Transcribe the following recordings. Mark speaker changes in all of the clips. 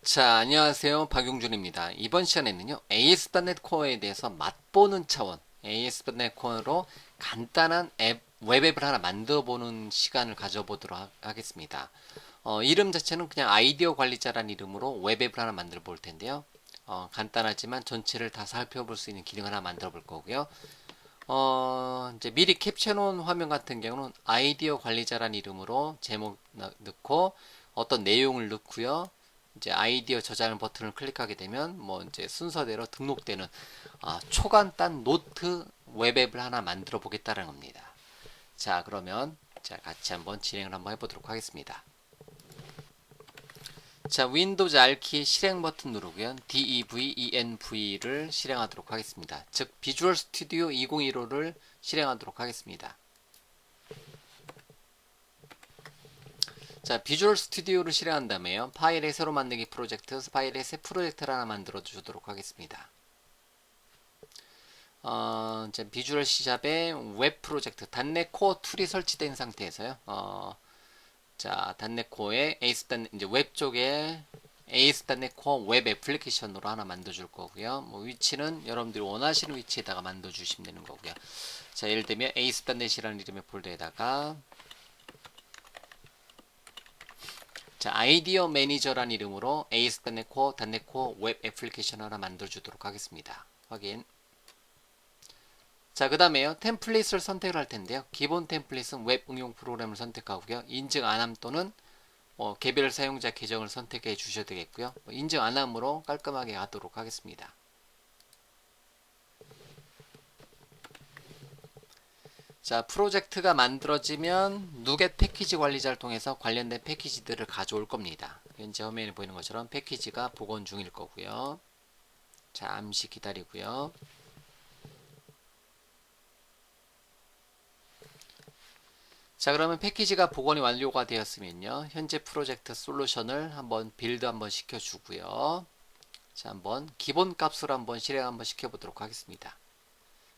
Speaker 1: 자, 안녕하세요. 박용준입니다. 이번 시간에는요, ASP.NET 코어에 대해서 맛보는 차원, ASP.NET 코어로 간단한 웹앱을 하나 만들어 보는 시간을 가져보도록 하겠습니다. 이름 자체는 그냥 아이디어 관리자라는 이름으로 웹앱을 하나 만들어 볼 텐데요. 간단하지만 전체를 다 살펴볼 수 있는 기능을 하나 만들어 볼 거고요. 이제 미리 캡처 놓은 화면 같은 경우는 아이디어 관리자라는 이름으로 제목 넣고 어떤 내용을 넣고요. 이제 아이디어 저장 버튼을 클릭하게 되면 뭐 이제 순서대로 등록되는 초간단 노트 웹앱을 하나 만들어 보겠다는 겁니다. 자, 그러면 자, 같이 한번 진행을 한번 해보도록 하겠습니다. 자, 윈도우즈 R키 실행 버튼 누르고요. DEVENV를 실행하도록 하겠습니다. 즉, 비주얼 스튜디오 2015를 실행하도록 하겠습니다. 자, 비주얼 스튜디오를 실행한 다음에요. 파일에 새로 만들기 프로젝트, 파일에 새 프로젝트를 하나 만들어 주도록 하겠습니다. 이제 비주얼 C샵의 웹 프로젝트, .NET 코어 툴이 설치된 상태에서요. 자, .NET 코어의 이제 웹 쪽에 ASP.NET 코어 웹 애플리케이션으로 하나 만들어줄 거고요. 뭐 위치는 여러분들이 원하시는 위치에다가 만들어주시면 되는 거고요. 자, 예를 들면 ASP.NET이라는 이름의 폴더에다가 자, 아이디어 매니저라는 이름으로 ASP.NET 코어, .NET 코어 웹 애플리케이션 하나 만들어주도록 하겠습니다. 확인. 자, 그 다음에요. 템플릿을 선택을 할 텐데요. 기본 템플릿은 웹 응용 프로그램을 선택하고요. 인증 안함 또는 개별 사용자 계정을 선택해 주셔도 되겠고요. 인증 안함으로 깔끔하게 가도록 하겠습니다. 자, 프로젝트가 만들어지면 누겟 패키지 관리자를 통해서 관련된 패키지들을 가져올 겁니다. 현재 화면에 보이는 것처럼 패키지가 복원 중일 거고요. 잠시 기다리고요. 자, 그러면 패키지가 복원이 완료가 되었으면요. 현재 프로젝트 솔루션을 한번 빌드 한번 시켜주고요. 자, 한번 기본 값으로 한번 실행 한번 시켜보도록 하겠습니다.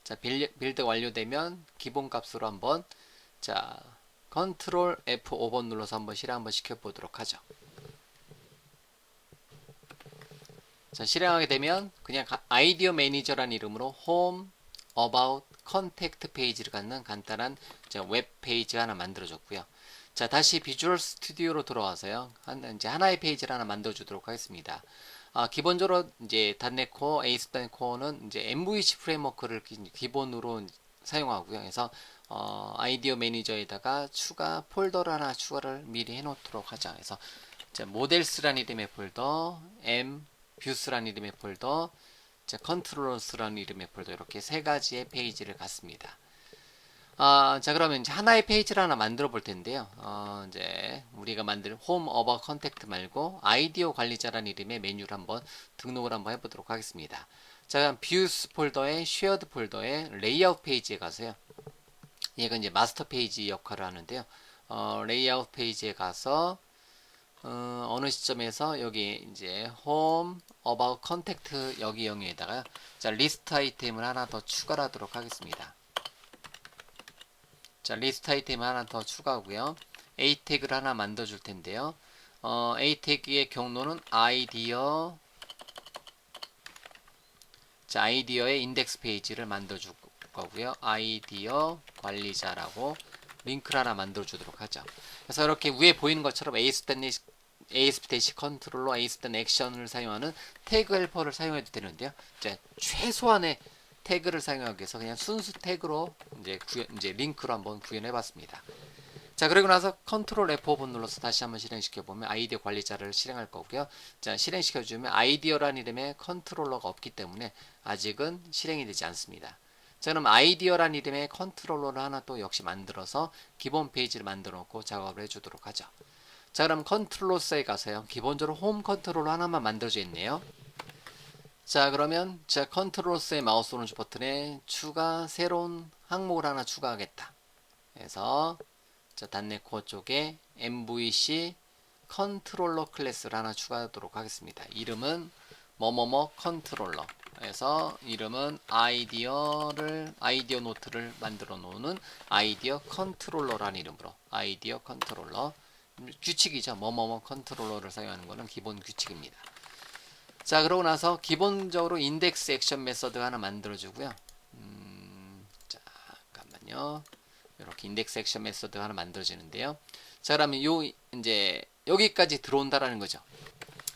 Speaker 1: 자, 빌드 완료되면 기본 값으로 한번 자, 컨트롤 F5번 눌러서 한번 실행 한번 시켜보도록 하죠. 자, 실행하게 되면 그냥 아이디어 매니저라는 이름으로 홈, about, 컨택트 페이지를 갖는 간단한 웹 페이지 하나 만들어줬고요. 자, 다시 비주얼 스튜디오로 돌아와서요. 이제 하나의 페이지를 하나 만들어주도록 하겠습니다. 기본적으로 이제 .NET Core, ASP.NET Core는 이제 MVC 프레임워크를 기본으로 사용하고요. 그래서 아이디어 매니저에다가 추가 폴더를 하나 추가를 미리 해놓도록 하자. 그래서 모델스라는 이름의 폴더, 뷰스라는 이름의 폴더, 컨트롤러스라는 이름의 폴더 이렇게 세 가지의 페이지를 갖습니다. 자, 그러면 이제 하나의 페이지를 하나 만들어 볼 텐데요. 이제 우리가 만든 홈 어버 컨택트 말고 아이디어 관리자라는 이름의 메뉴를 한번 등록을 한번 해보도록 하겠습니다. 자, 그럼 뷰스 폴더에 쉐어드 폴더에 레이아웃 페이지에 가서요. 얘가 이제 마스터 페이지 역할을 하는데요. 레이아웃 페이지에 가서 어느 시점에서 여기 이제 홈 어바웃 컨택트 여기 영역에다가 자, 리스트 아이템을 하나 더 추가하도록 하겠습니다. 자, 리스트 아이템 하나 더 추가하고요. A 태그를 하나 만들어 줄 텐데요. A 태그의 경로는 아이디어, 자, 아이디어의 인덱스 페이지를 만들어 줄 거고요. 아이디어 관리자라고 링크를 하나 만들어 주도록 하죠. 그래서 이렇게 위에 보이는 것처럼 ASP 컨트롤러, ASP 액션을 사용하는 태그 헬퍼를 사용해도 되는데요. 이제 최소한의 태그를 사용하기 위해서 그냥 순수 태그로 이제 링크로 한번 구현해 봤습니다. 자, 그리고 나서 컨트롤 F5번 눌러서 다시 한번 실행시켜 보면 아이디어 관리자를 실행할 거고요. 자, 실행시켜 주면 아이디어라는 이름의 컨트롤러가 없기 때문에 아직은 실행이 되지 않습니다. 자, 그럼 아이디어라는 이름의 컨트롤러를 하나 또 역시 만들어서 기본 페이지를 만들어 놓고 작업을 해 주도록 하죠. 자, 그럼 컨트롤러스에 가서요. 기본적으로 홈 컨트롤러 하나만 만들어져 있네요. 자, 그러면 자, 컨트롤러스의 마우스 오른쪽 버튼에 추가 새로운 항목을 하나 추가하겠다. 그래서 자, .NET 코어 쪽에 MVC 컨트롤러 클래스를 하나 추가하도록 하겠습니다. 이름은 뭐뭐뭐 컨트롤러. 그래서 이름은 아이디어 노트를 만들어 놓는 아이디어 컨트롤러라는 이름으로 아이디어 컨트롤러 규칙이죠. 뭐뭐뭐 컨트롤러를 사용하는 거는 기본 규칙입니다. 자, 그러고 나서 기본적으로 인덱스 액션 메서드 하나 만들어주고요. 자, 잠깐만요. 이렇게 인덱스 액션 메서드 하나 만들어지는데요. 자, 그러면 이제 여기까지 들어온다라는 거죠.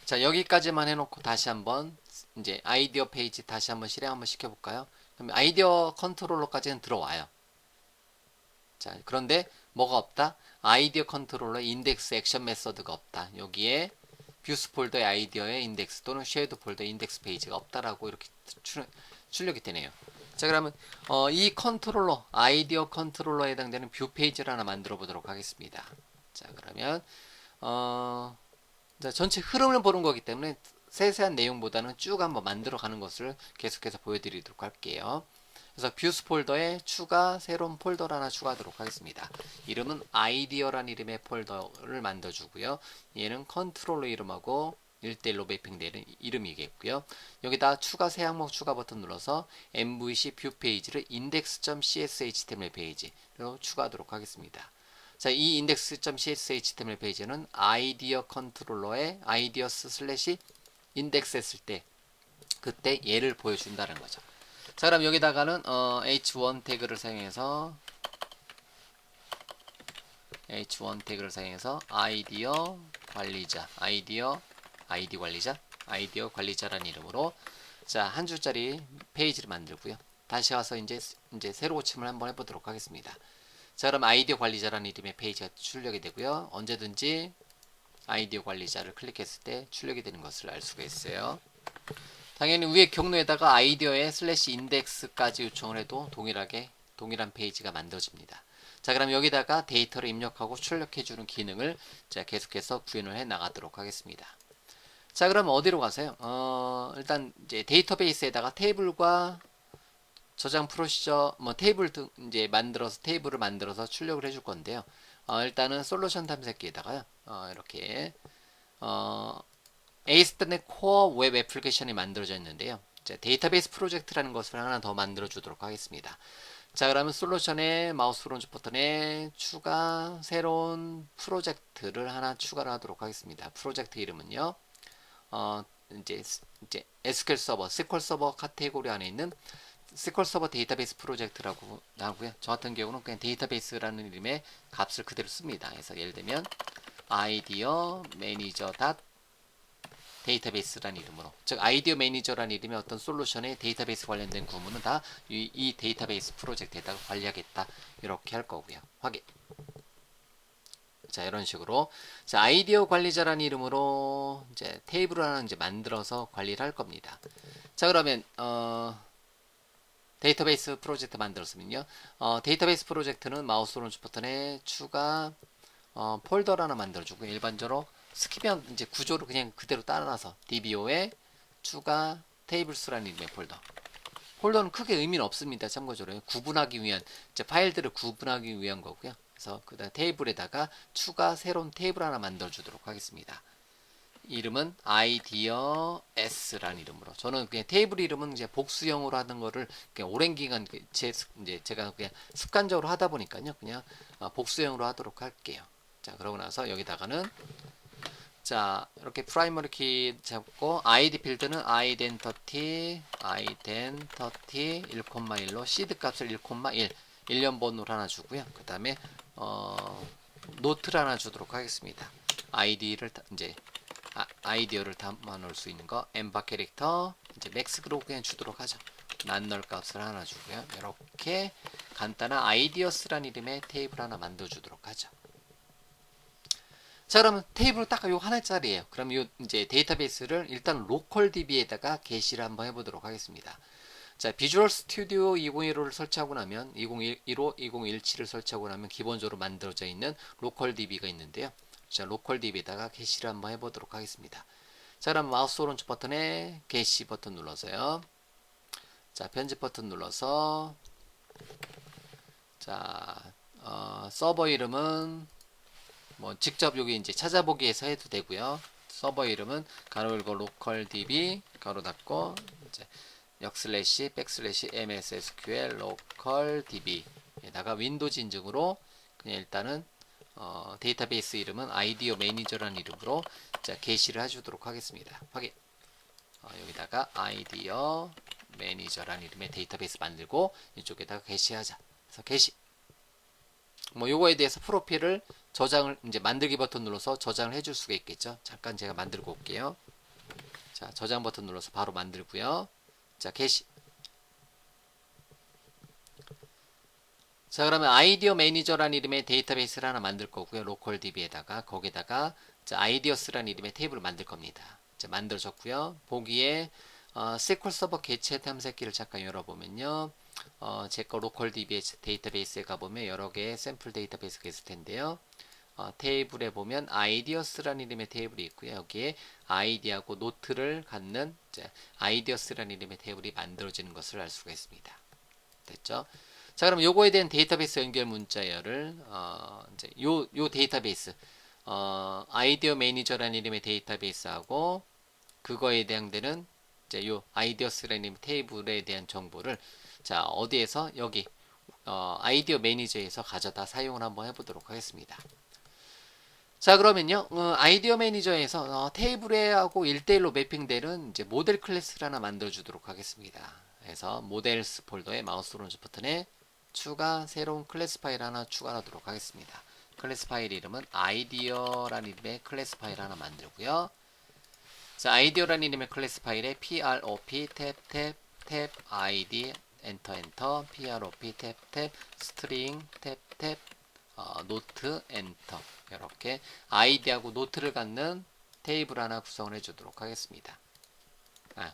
Speaker 1: 자, 여기까지만 해놓고 다시 한번 이제 아이디어 페이지 다시 한번 실행 한번 시켜볼까요? 그럼 아이디어 컨트롤러까지는 들어와요. 자, 그런데 뭐가 없다? 아이디어 컨트롤러 인덱스 액션 메서드가 없다. 여기에 뷰스 폴더의 아이디어의 인덱스 또는 쉐이드 폴더의 인덱스 페이지가 없다라고 이렇게 출력이 되네요. 자, 그러면 이 컨트롤러 아이디어 컨트롤러에 해당되는 뷰 페이지를 하나 만들어 보도록 하겠습니다. 자, 그러면 자, 전체 흐름을 보는 거기 때문에 세세한 내용보다는 쭉 한번 만들어 가는 것을 계속해서 보여드리도록 할게요. 그래서 뷰스 폴더에 새로운 폴더를 하나 추가하도록 하겠습니다. 이름은 아이디어라는 이름의 폴더를 만들어주고요. 얘는 컨트롤러 이름하고 1대1로 매핑되는 이름이겠고요. 여기다 새 항목 추가 버튼 눌러서 MVC 뷰 페이지를 index.cshtml 페이지로 추가하도록 하겠습니다. 자, 이 index.cshtml 페이지는 아이디어 컨트롤러의 아이디어스 슬래시 인덱스 했을 때 그때 얘를 보여준다는 거죠. 자, 그럼 여기다가는 h1 태그를 사용해서 아이디어 관리자 아이디어 관리자라는 이름으로 자, 한 줄짜리 페이지를 만들고요. 다시 와서 이제 새로 고침을 한번 해보도록 하겠습니다. 자, 그럼 아이디어 관리자라는 이름의 페이지가 출력이 되고요. 언제든지 아이디어 관리자를 클릭했을 때 출력이 되는 것을 알 수가 있어요. 당연히 위에 경로에다가 아이디어의 슬래시 인덱스까지 요청을 해도 동일한 페이지가 만들어집니다. 자, 그럼 여기다가 데이터를 입력하고 출력해주는 기능을 자, 계속해서 구현을 해 나가도록 하겠습니다. 자, 그럼 어디로 가세요? 일단 이제 데이터베이스에다가 테이블과 저장 프로시저 테이블 등 이제 테이블을 만들어서 출력을 해줄 건데요. 일단은 솔루션 탐색기에다가요. 이렇게 ASP.NET 코어 웹 애플리케이션이 만들어져 있는데요. 데이터베이스 프로젝트라는 것을 하나 더 만들어 주도록 하겠습니다. 자, 그러면 솔루션의 마우스 오른쪽 버튼에 새로운 프로젝트를 하나 추가를 하도록 하겠습니다. 프로젝트 이름은요. 이제 SQL 서버, SQL 서버 카테고리 안에 있는 SQL 서버 데이터베이스 프로젝트라고 하고요. 저 같은 경우는 그냥 데이터베이스라는 이름의 값을 그대로 씁니다. 그래서 예를 들면 아이디어 매니저 데이터베이스라는 이름으로, 즉 아이디어 매니저라는 이름의 어떤 솔루션의 데이터베이스 관련된 구문은 다 이 데이터베이스 프로젝트에다가 관리하겠다 이렇게 할 거고요. 확인. 자, 이런 식으로 자, 아이디어 관리자라는 이름으로 이제 테이블을 하나 이제 만들어서 관리를 할 겁니다. 자, 그러면 데이터베이스 프로젝트 만들었으면요. 데이터베이스 프로젝트는 마우스 오른쪽 버튼에 폴더를 하나 만들어주고 일반적으로 스킵면 이제 구조를 그냥 그대로 따라서 DBO에 테이블스라는 이름의 폴더는 크게 의미는 없습니다. 참고적으로 구분하기 위한 파일들을 구분하기 위한 거고요. 그래서 그다음 테이블에다가 새로운 테이블 하나 만들어 주도록 하겠습니다. 이름은 아이디어 S라는 이름으로. 저는 그냥 테이블 이름은 이제 복수형으로 하는 거를 그냥 오랜 기간 제가 그냥 습관적으로 하다 보니까요. 그냥 복수형으로 하도록 할게요. 자, 그러고 나서 여기다가는 자, 이렇게 프라이머리 키 잡고 ID 필드는 아이덴터티 1,1로 시드 값을 1,1 1년번호를 하나 주고요. 그 다음에 노트를 하나 주도록 하겠습니다. 아이디어를 담아 놓을 수 있는 거 엠바 캐릭터 이제 맥스로 그냥 주도록 하죠. 난널 값을 하나 주고요. 이렇게 간단한 아이디어스라는 이름의 테이블 하나 만들어 주도록 하죠. 자, 그러면 테이블 딱 요 하나짜리예요. 그럼 요 이제 데이터베이스를 일단 로컬 DB에다가 게시를 한번 해보도록 하겠습니다. 자, 비주얼 스튜디오 2015를 설치하고 나면 2015, 2017을 설치하고 나면 기본적으로 만들어져 있는 로컬 DB가 있는데요. 자, 로컬 DB에다가 게시를 한번 해보도록 하겠습니다. 자, 그럼 마우스 오른쪽 버튼에 게시 버튼 눌러서요. 자, 편집 버튼 눌러서 자, 서버 이름은 직접 여기 이제 찾아보기에서 해도 되고요. 서버 이름은 가로 열고 로컬 DB 가로 닫고 이제 역슬래시 백슬래시 MSSQL 로컬 DB에다가 윈도우즈 인증으로 그냥 일단은 데이터베이스 이름은 아이디어 매니저라는 이름으로 자 게시를 해주도록 하겠습니다. 확인. 여기다가 아이디어 매니저라는 이름의 데이터베이스 만들고 이쪽에다가 게시하자. 그래서 게시. 뭐 요거에 대해서 프로필을 저장을 이제 만들기 버튼 눌러서 저장을 해줄 수가 있겠죠. 잠깐 제가 만들고 올게요. 자 저장 버튼 눌러서 바로 만들고요. 자 게시. 자 그러면 아이디어 매니저라는 이름의 데이터베이스를 하나 만들 거고요. 로컬 DB에다가 거기다가 자 아이디어스라는 이름의 테이블을 만들 겁니다. 자 만들어졌고요. 보기에 SQL 서버 개체 탐색기를 잠깐 열어보면요. 제거 로컬 DB 데이터베이스에 가보면 여러 개의 샘플 데이터베이스가 있을 텐데요. 테이블에 보면 아이디어스라는 이름의 테이블이 있고요. 여기에 아이디하고 노트를 갖는 아이디어스라는 이름의 테이블이 만들어지는 것을 알 수가 있습니다. 됐죠? 자, 그럼 요거에 대한 데이터베이스 연결 문자열을 이제 요 데이터베이스 아이디어 매니저라는 이름의 데이터베이스하고 그거에 해당되는 이제 요 아이디어스라는 이름 테이블에 대한 정보를 자 어디에서 여기 아이디어 매니저에서 가져다 사용을 한번 해보도록 하겠습니다. 자 그러면요 아이디어 매니저에서 테이블에 하고 1대1로 매핑되는 이제 모델 클래스를 하나 만들어 주도록 하겠습니다. 그래서 모델스 폴더에 마우스 오른쪽 버튼에 추가 새로운 클래스 파일 하나 추가하도록 하겠습니다. 클래스 파일 이름은 아이디어라는 이름의 클래스 파일 하나 만들고요. 자 아이디어라는 이름의 클래스 파일에 prop 탭 id 엔터 prop 탭 스트링 탭 노트 엔터 이렇게 아이디하고 노트를 갖는 테이블 하나 구성을 해주도록 하겠습니다.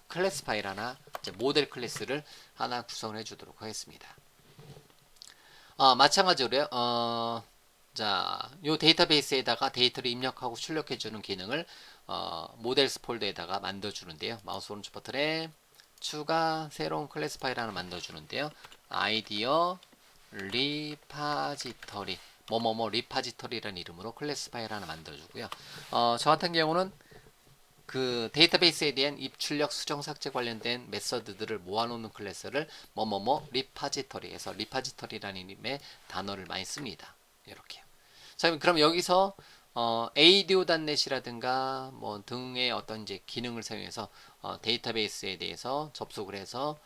Speaker 1: 클래스 파일 하나 이제 모델 클래스를 하나 구성을 해주도록 하겠습니다. 마찬가지로요. 자, 요 데이터베이스에다가 데이터를 입력하고 출력해주는 기능을 모델스 폴더에다가 만들어주는데요. 마우스 오른쪽 버튼에 추가 새로운 클래스 파일 하나 만들어주는데요. 아이디어 리파지터리 뭐뭐뭐 리파지터리라는 이름으로 클래스 파일 하나 만들어주고요. 저 같은 경우는 그 데이터베이스에 대한 입출력 수정 삭제 관련된 메서드들을 모아놓는 클래스를 뭐뭐뭐 리파지터리에서 리파지터리라는 이름의 단어를 많이 씁니다. 이렇게요. 자 그럼 여기서 ADO.NET이라든가 뭐 등의 어떤 이제 기능을 사용해서 데이터베이스에 대해서 접속을 해서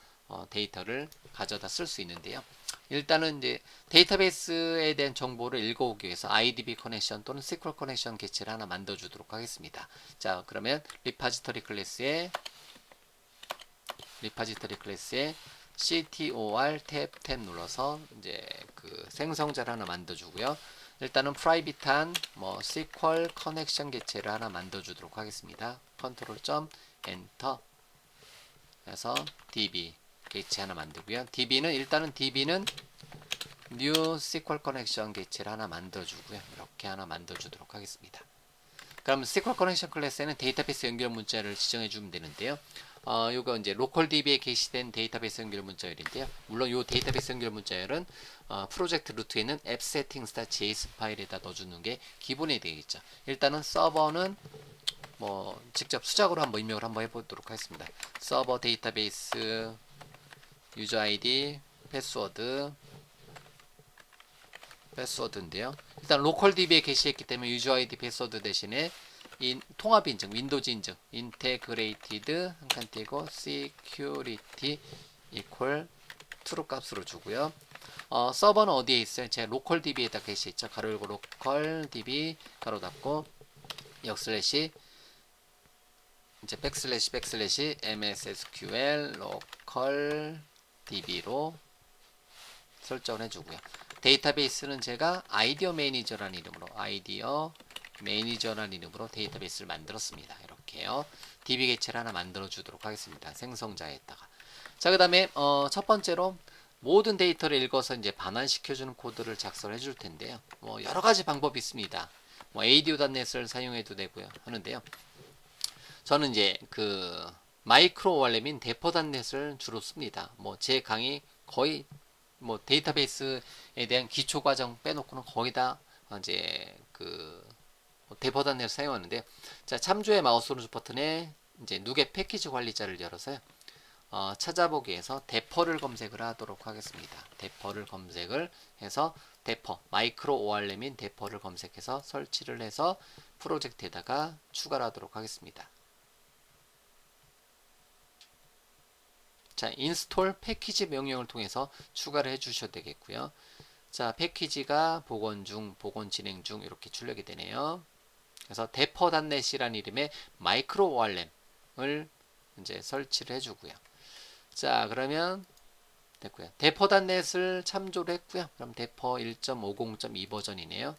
Speaker 1: 데이터를 가져다 쓸 수 있는데요. 일단은 이제 데이터베이스에 대한 정보를 읽어오기 위해서 IDB 커넥션 또는 SQL 커넥션 개체를 하나 만들어 주도록 하겠습니다. 자, 그러면 리파지터리 클래스에 CTOR 탭 눌러서 이제 그 생성자를 하나 만들어 주고요. 일단은 프라이빗한 뭐 SQL 커넥션 개체를 하나 만들어 주도록 하겠습니다. 컨트롤 점 엔터 해서 DB 개체 하나 만들고요. 일단은 DB는 New SQL Connection 개체를 하나 만들어주고요. 이렇게 하나 만들어주도록 하겠습니다. 그럼 SQL Connection 클래스에는 데이터베이스 연결 문자를 지정해주면 되는데요. 요거 이제 로컬 DB에 게시된 데이터베이스 연결 문자열인데요. 물론 요 데이터베이스 연결 문자열은 프로젝트 루트에 있는 appsettings.json 파일에다 넣어주는 게 기본이 되겠죠. 일단은 서버는 뭐 직접 수작으로 한번 입력을 한번 해보도록 하겠습니다. 서버 데이터베이스 유저 아이디 패스워드인데요. 일단 로컬 DB에 게시했기 때문에 유저 아이디 패스워드 대신에 통합 인증, 윈도우즈 인증, 인테그레이티드 한 칸 띄고 시큐리티 이퀄 true 값으로 주고요. 서버는 어디에 있어요? 제가 로컬 DB에다 게시했죠. 가로 열고 로컬 DB 가로 닫고 역슬래시 이제 백슬래시 MSSQL 로컬 DB로 설정을 해주고요. 데이터베이스는 제가 아이디어 매니저라는 이름으로 데이터베이스를 만들었습니다. 이렇게요. DB 개체를 하나 만들어 주도록 하겠습니다. 생성자에다가. 자, 그 다음에 첫 번째로 모든 데이터를 읽어서 이제 반환시켜주는 코드를 작성해 줄 텐데요. 뭐 여러 가지 방법이 있습니다. 뭐 ADO.NET을 사용해도 되고요. 하는데요. 저는 이제 그 마이크로 오알렘인 데퍼.NET을 주로 씁니다. 뭐 제 강의 거의 뭐 데이터베이스에 대한 기초 과정 빼놓고는 거의 다 이제 그 데퍼.NET을 사용하는데, 자 참조의 마우스 오른쪽 버튼에 이제 누게 패키지 관리자를 열어서요. 찾아보기에서 대퍼를 검색을 하도록 하겠습니다. 대퍼를 검색을 해서 대퍼 마이크로 ORM인 대퍼를 검색해서 설치를 해서 프로젝트에다가 추가를 하도록 하겠습니다. 자, 인스톨 패키지 명령을 통해서 추가를 해 주셔도 되겠고요. 자, 패키지가 복원 중, 복원 진행 중 이렇게 출력이 되네요. 그래서 대퍼.net이라는 이름의 마이크로 ORM을 이제 설치를 해주고요. 자, 그러면 됐고요. 대퍼.net을 참조를 했고요. 그럼 대퍼 1.50.2 버전이네요.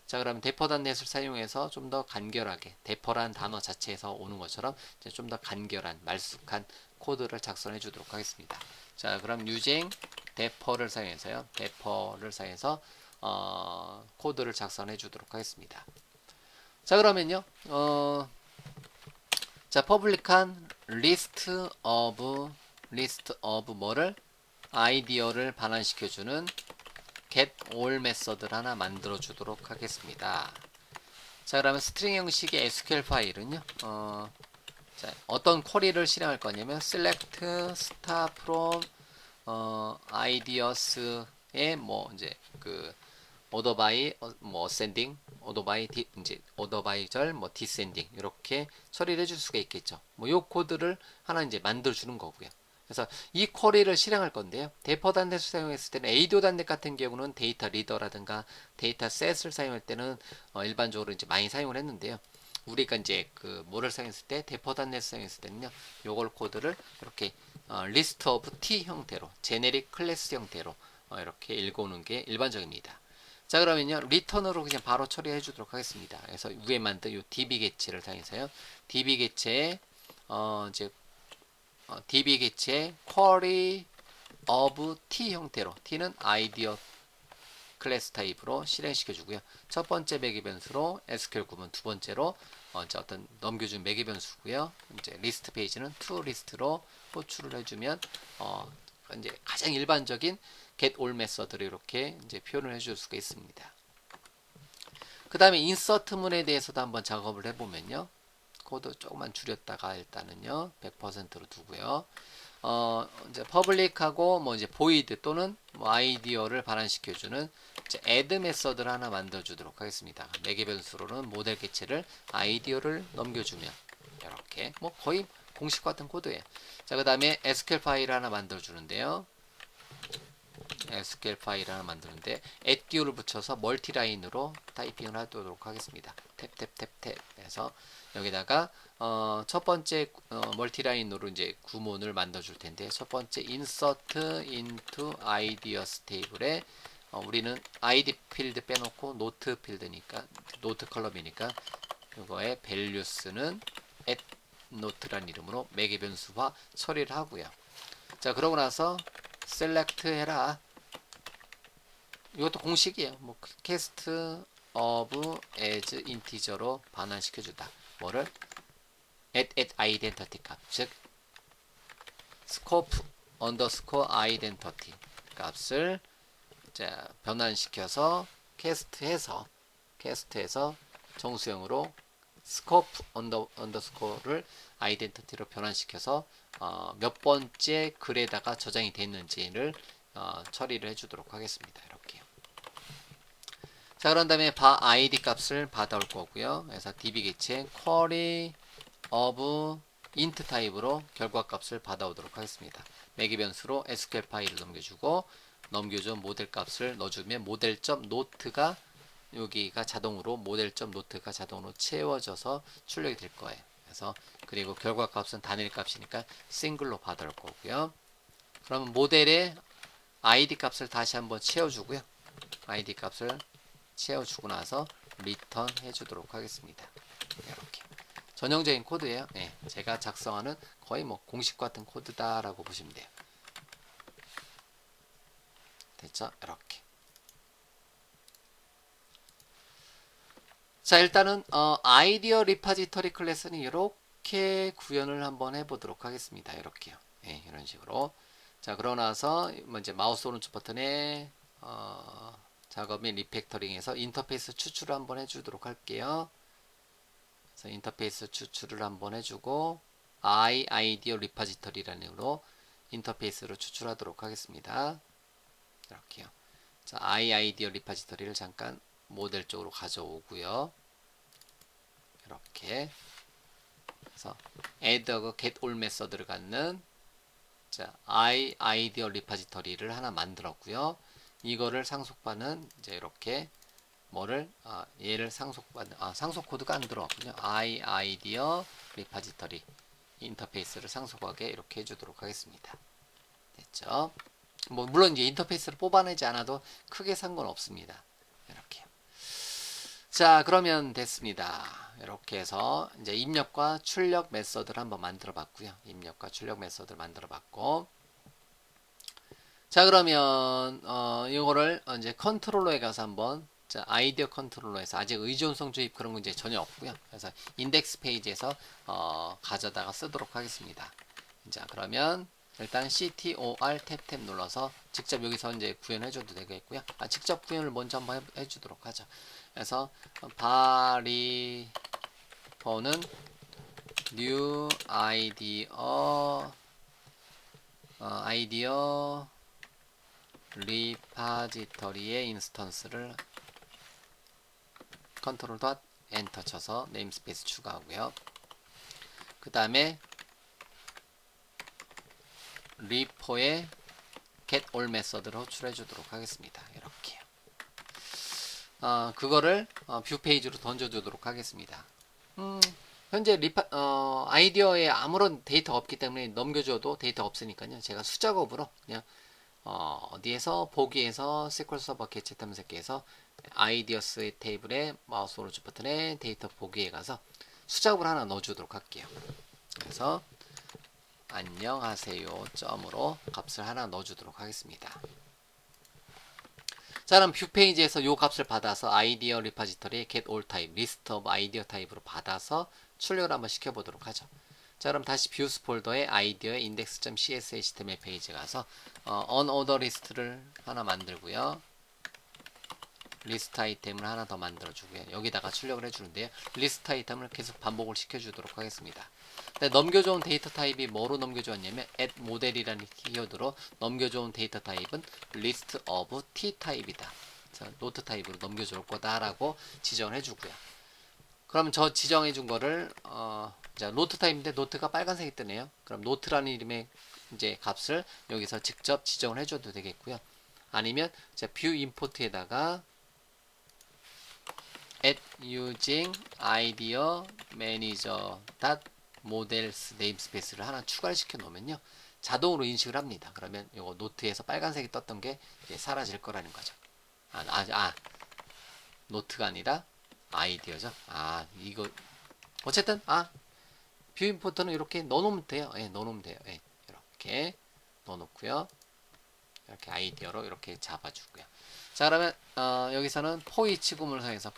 Speaker 1: 자, 그럼 대퍼.net을 사용해서 좀 더 간결하게 대퍼란 단어 자체에서 오는 것처럼 좀 더 간결한 말쑥한 코드를 작성해 주도록 하겠습니다. 자, 그럼 using 대퍼를 사용해서요. 대퍼를 사용해서 코드를 작성해 주도록 하겠습니다. 자, 그러면요. 자, 퍼블릭한 list of 뭐를 아이디어를 반환시켜주는 get all 메서드를 하나 만들어 주도록 하겠습니다. 자, 그러면 스트링 형식의 SQL 파일은요, 자, 어떤 쿼리를 실행할 거냐면 select star from ideas의 뭐 이제 그 order by 뭐 ascending, order by 이제 order by 절 뭐 descending 이렇게 처리를 해줄 수가 있겠죠. 뭐 요 코드를 하나 이제 만들어 주는 거고요. 그래서 이 쿼리를 실행할 건데요. 대퍼.net을 사용했을 때는 ADO.net 같은 경우는 데이터 리더라든가 데이터 셋을 사용할 때는 일반적으로 이제 많이 사용을 했는데요. 우리가 이제 그 뭐를 사용했을 때 대퍼.net 사용했을 때는요. 요걸 코드를 이렇게 list of t 형태로 제네릭 클래스 형태로 이렇게 읽어오는 게 일반적입니다. 자, 그러면요 리턴으로 그냥 바로 처리해 주도록 하겠습니다. 그래서 위에 만든 요 db 개체를 사용해서요. db 개체에 이제 db 개체의 query of t 형태로 t는 아이디어 클래스 타입으로 실행시켜 주고요. 첫 번째 매개 변수로 SQL 구문, 두 번째로 어떤 넘겨준 매개 변수고요. 이제 리스트 페이지는 to 리스트로 호출을 해주면 이제 가장 일반적인 get all 메서드를 이렇게 이제 표현을 해줄 수가 있습니다. 그 다음에 인서트문에 대해서도 한번 작업을 해보면요. 코드 조금만 줄였다가 일단은요 100%로 두고요. 이제 퍼블릭하고 뭐 이제 void 또는 뭐 아이디어를 반환시켜주는 이제 add 메서드를 하나 만들어주도록 하겠습니다. 매개 변수로는 모델 개체를 아이디어를 넘겨주면 이렇게 뭐 거의 공식 같은 코드예요. 자, 그 다음에 SQL 파일을 하나 만들어주는데요. SQL 파일 하나 만드는데 @를 붙여서 멀티라인으로 타이핑을 하도록 하겠습니다. 탭탭탭탭 해서 여기다가 첫 번째 멀티라인으로 이제 구문을 만들어 줄 텐데 첫 번째 insert into ideas 테이블에 우리는 id 필드 빼놓고 노트 필드니까 노트 컬럼이니까 그거에 values는 @note라는 이름으로 매개 변수화 처리를 하고요. 자, 그러고 나서 select 해라. 이것도 공식이에요. 뭐 cast of as integer로 반환시켜주다. 뭐를 at identity 값, 즉 scope underscore identity 값을 자, 변환시켜서 cast해서 정수형으로 scope underscore를 identity로 변환시켜서 몇 번째 글에다가 저장이 됐는지를 처리를 해주도록 하겠습니다. 이렇게요. 자, 그런 다음에 id 값을 받아올 거고요. 그래서 db 개체 query of int 타입으로 결과 값을 받아오도록 하겠습니다. 매개 변수로 SQL 파일을 넘겨주고 넘겨준 모델 값을 넣어주면 모델.note가 여기가 자동으로 모델.note가 자동으로 채워져서 출력이 될 거예요. 그래서 그리고 결과 값은 단일 값이니까 싱글로 받아올 거고요. 그러면 모델의 id 값을 다시 한번 채워주고요. id 값을 채워주고 나서 리턴 해주도록 하겠습니다. 이렇게 전형적인 코드예요. 네, 제가 작성하는 거의 뭐 공식 같은 코드다라고 보시면 돼요. 됐죠? 이렇게. 자, 일단은 아이디어 리파지터리 클래스는 이렇게 구현을 한번 해보도록 하겠습니다. 이렇게요. 네, 이런 식으로. 자, 그러고 나서 이제 마우스 오른쪽 버튼에 작업 및 리팩터링해서 인터페이스 추출을 한번 해주도록 할게요. 그래서 인터페이스 추출을 한번 해주고 아이디어 리파지터리라는 이름으로 인터페이스로 추출하도록 하겠습니다. 이렇게요. 자, 아이디어 리파지터리를 잠깐 모델 쪽으로 가져오고요. 이렇게 그래서 add get all 메서드를 갖는 자, 아이디어 리파지터리를 하나 만들었고요. 이거를 상속받는 이제 이렇게 뭐를 얘를 상속받는 상속 코드가 안 들어왔군요. 아이디어 리파지터리 인터페이스를 상속하게 이렇게 해주도록 하겠습니다. 됐죠? 뭐 물론 이제 인터페이스를 뽑아내지 않아도 크게 상관없습니다. 이렇게요. 자, 그러면 됐습니다. 이렇게 해서 이제 입력과 출력 메서드를 한번 만들어 봤고요. 입력과 출력 메서드를 만들어 봤고, 자, 그러면 이거를 이제 컨트롤러에 가서 한번 자, 아이디어 컨트롤러에서 아직 의존성 주입 그런 건 이제 전혀 없고요. 그래서 인덱스 페이지에서 가져다가 쓰도록 하겠습니다. 자, 그러면 일단 CTOR 탭 눌러서 직접 여기서 이제 구현해줘도 되겠고요. 직접 구현을 먼저 한번 해주도록 하죠. 그래서 바리버는 new 아이디어 리파지터리의 인스턴스를 컨트롤 닷 엔터 쳐서 네임스페이스 추가하고요. 그 다음에 리포에 get all 메서드를 호출해 주도록 하겠습니다. 이렇게요. 그거를 뷰 페이지로 던져 주도록 하겠습니다. 현재 아이디어에 아무런 데이터가 없기 때문에 넘겨줘도 데이터가 없으니까요. 제가 수작업으로 그냥 어디에서 보기에서 SQL 서버 개체 탐색기에서 아이디어스 테이블에 마우스 오른쪽 버튼에 데이터 보기에 가서 수작업을 하나 넣어주도록 할게요. 그래서 안녕하세요 점으로 값을 하나 넣어주도록 하겠습니다. 자, 그럼 뷰 페이지에서 이 값을 받아서 아이디어 리파지터리 get all type 리스트 오브 아이디어 타입으로 받아서 출력을 한번 시켜보도록 하죠. 자, 그럼 다시 뷰스 폴더에 아이디어의 index.cs HTML 페이지 가서 unorder 리스트를 하나 만들고요. 리스트 아이템을 하나 더 만들어주고요. 여기다가 출력을 해주는데요. 리스트 아이템을 계속 반복을 시켜주도록 하겠습니다. 넘겨줘온 데이터 타입이 뭐로 넘겨주었냐면 add 모델이라는 키워드로 넘겨줘온 데이터 타입은 list of t 타입이다. 노트 타입으로 넘겨줄 거다라고 지정을 해주고요. 그럼 저 지정해준 거를 자, 노트 타입인데 노트가 빨간색이 뜨네요. 그럼 노트라는 이름의 이제 값을 여기서 직접 지정을 해줘도 되겠고요. 아니면 뷰 임포트에다가 add using idea manager models namespace를 하나 추가를 시켜 놓으면요 자동으로 인식을 합니다. 그러면 이거 노트에서 빨간색이 떴던 게 이제 사라질 거라는 거죠. 노트가 아니라 아이디어죠. 이거 어쨌든 뷰 임포터는 이렇게 넣어놓으면 돼요. 넣어놓으면 돼요. 이렇게 넣어놓고요. 이렇게 아이디어로 이렇게 잡아주고요. 자, 그러면 여기서는 포이치 구문을 사용해서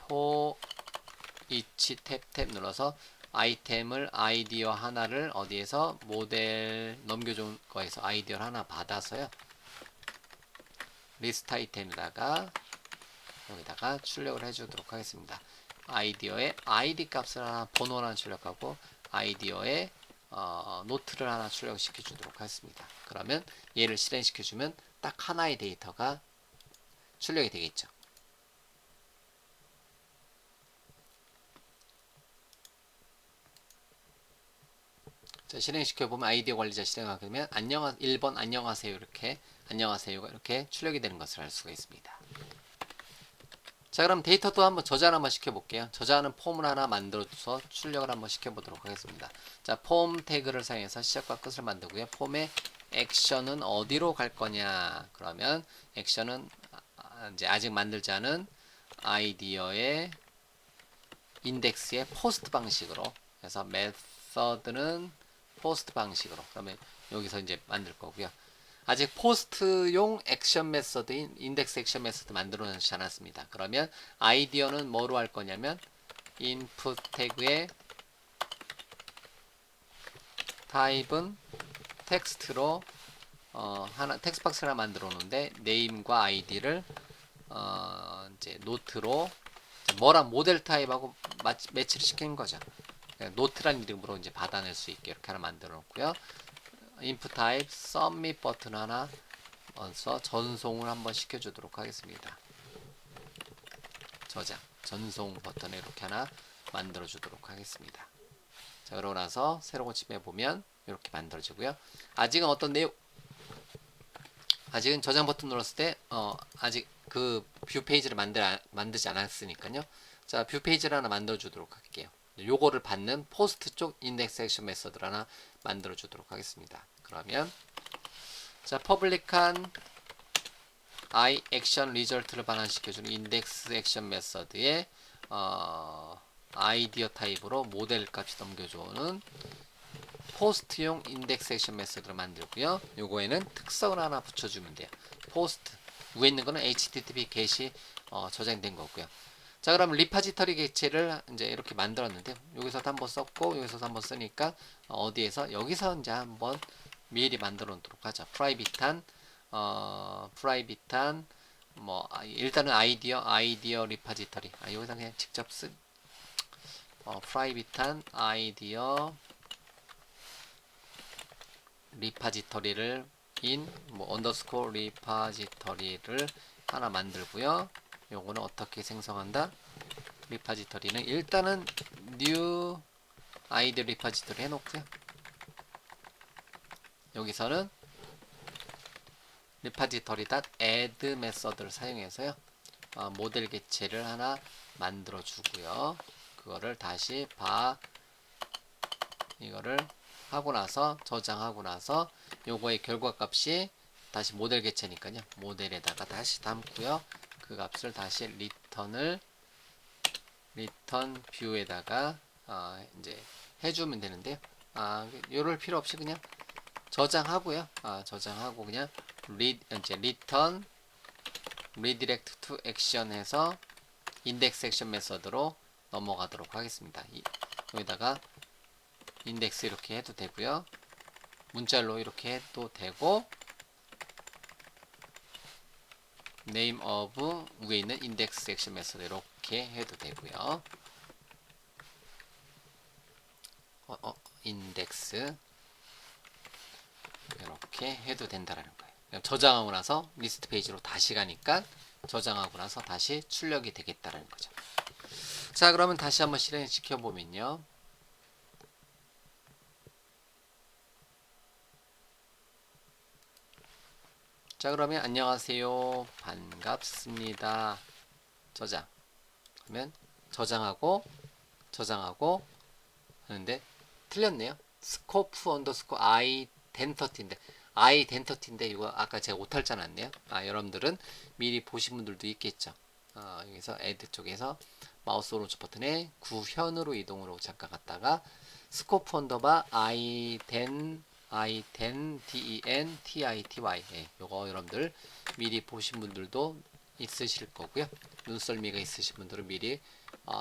Speaker 1: 포이치 탭 눌러서 아이템을 아이디어 하나를 어디에서 모델 넘겨준 거에서 아이디어를 하나 받아서요. 리스트 아이템에다가 여기다가 출력을 해주도록 하겠습니다. 아이디어의 ID 값을 하나 번호를 하나 출력하고 아이디어의 노트를 하나 출력시켜 주도록 하겠습니다. 그러면 얘를 실행시켜 주면 딱 하나의 데이터가 출력이 되겠죠. 자, 실행시켜 보면 아이디어 관리자 실행하게 되면 1번 안녕하세요 이렇게 안녕하세요가 이렇게 출력이 되는 것을 알 수가 있습니다. 자, 그럼 데이터도 한번 저장을 한번 시켜볼게요. 저장하는 폼을 하나 만들어서 출력을 한번 시켜보도록 하겠습니다. 자, 폼 태그를 사용해서 시작과 끝을 만들고요. 폼의 액션은 어디로 갈 거냐? 그러면 액션은 이제 아직 만들지 않은 아이디어의 인덱스의 포스트 방식으로 해서 메서드는 포스트 방식으로 그러면 여기서 이제 만들 거고요. 아직 포스트용 액션 메서드인 인덱스 액션 메서드 만들어 놓지 않았습니다. 그러면 아이디어는 뭐로 할 거냐면 input 태그의 타입은 텍스트로 텍스트 박스를 만들어 놓는데 name과 id를 이제 노트로 뭐랑 모델 타입하고 매치를 시키는 거죠. 노트란 이름으로 이제 받아낼 수 있게 이렇게 하나 만들어 놓고요. input type submit 버튼 하나 넣어서 전송을 한번 시켜주도록 하겠습니다. 저장, 전송 버튼을 이렇게 하나 만들어 주도록 하겠습니다. 자, 그러고 나서 새로운 칩에 보면 이렇게 만들어지고요. 아직은 어떤 내용, 아직은 저장 버튼 눌렀을 때 아직 그 뷰 페이지를 만들지 않았으니까요. 자, 뷰 페이지를 하나 만들어 주도록 할게요. 요거를 받는 포스트 쪽 인덱스 액션 메서드를 하나 만들어 주도록 하겠습니다. 그러면 자, 퍼블릭한 i 액션 리절트를 반환시켜주는 인덱스 액션 메서드에 아이디어 타입으로 모델 값이 넘겨주는 포스트용 인덱스 액션 메서드를 만들고요. 요거에는 특성을 하나 붙여주면 돼요. 포스트 위에 있는 거는 http get이 저장된 거고요. 자, 그럼 리파지터리 객체를 이제 이렇게 만들었는데 여기서도 한번 썼고 여기서도 한번 쓰니까 어디에서 여기서 이제 한번 미리 만들어 놓도록 하죠. 프라이빗한 뭐 일단은 아이디어 리파지터리 여기다 그냥 직접 쓴 프라이빗한 아이디어 리파지터리를 뭐 언더스코어 리파지터리를 하나 만들고요. 요거는 어떻게 생성한다? 리파지터리는 일단은 new 아이디어 리파지터리 해놓고요. 여기서는 repository.add 메서드를 사용해서요. 모델 객체를 하나 만들어 주고요. 그거를 다시 이거를 하고 나서 저장하고 나서 요거의 결과 값이 다시 모델 객체니까요. 모델에다가 다시 담고요. 그 값을 다시 리턴 뷰에다가 이제 해주면 되는데요. 요럴 필요 없이 그냥 저장하고요. 저장하고 그냥 이제 return redirect to action 해서 index action 메서드로 넘어가도록 하겠습니다. 여기다가 인덱스 이렇게 해도 되고요. 문자로 이렇게 해도 되고 name of 위에 있는 index action 메서드 이렇게 해도 되고요. 인덱스 이렇게 해도 된다라는 거예요. 저장하고 나서 리스트 페이지로 다시 가니까 저장하고 나서 다시 출력이 되겠다라는 거죠. 자, 그러면 다시 한번 실행시켜 보면요. 자, 그러면 안녕하세요, 반갑습니다, 저장 하면 저장하고 하는데 틀렸네요. 스코프 언더스코 아이덴터티인데 이거 아까 제가 오탈자 났네요. 여러분들은 미리 보신 분들도 있겠죠. 여기서 add 쪽에서 마우스 오른쪽 버튼에 구현으로 이동으로 잠깐 갔다가 스코프 언더바 dentity 요거 여러분들 미리 보신 분들도 있으실 거고요. 눈썰미가 있으신 분들은 미리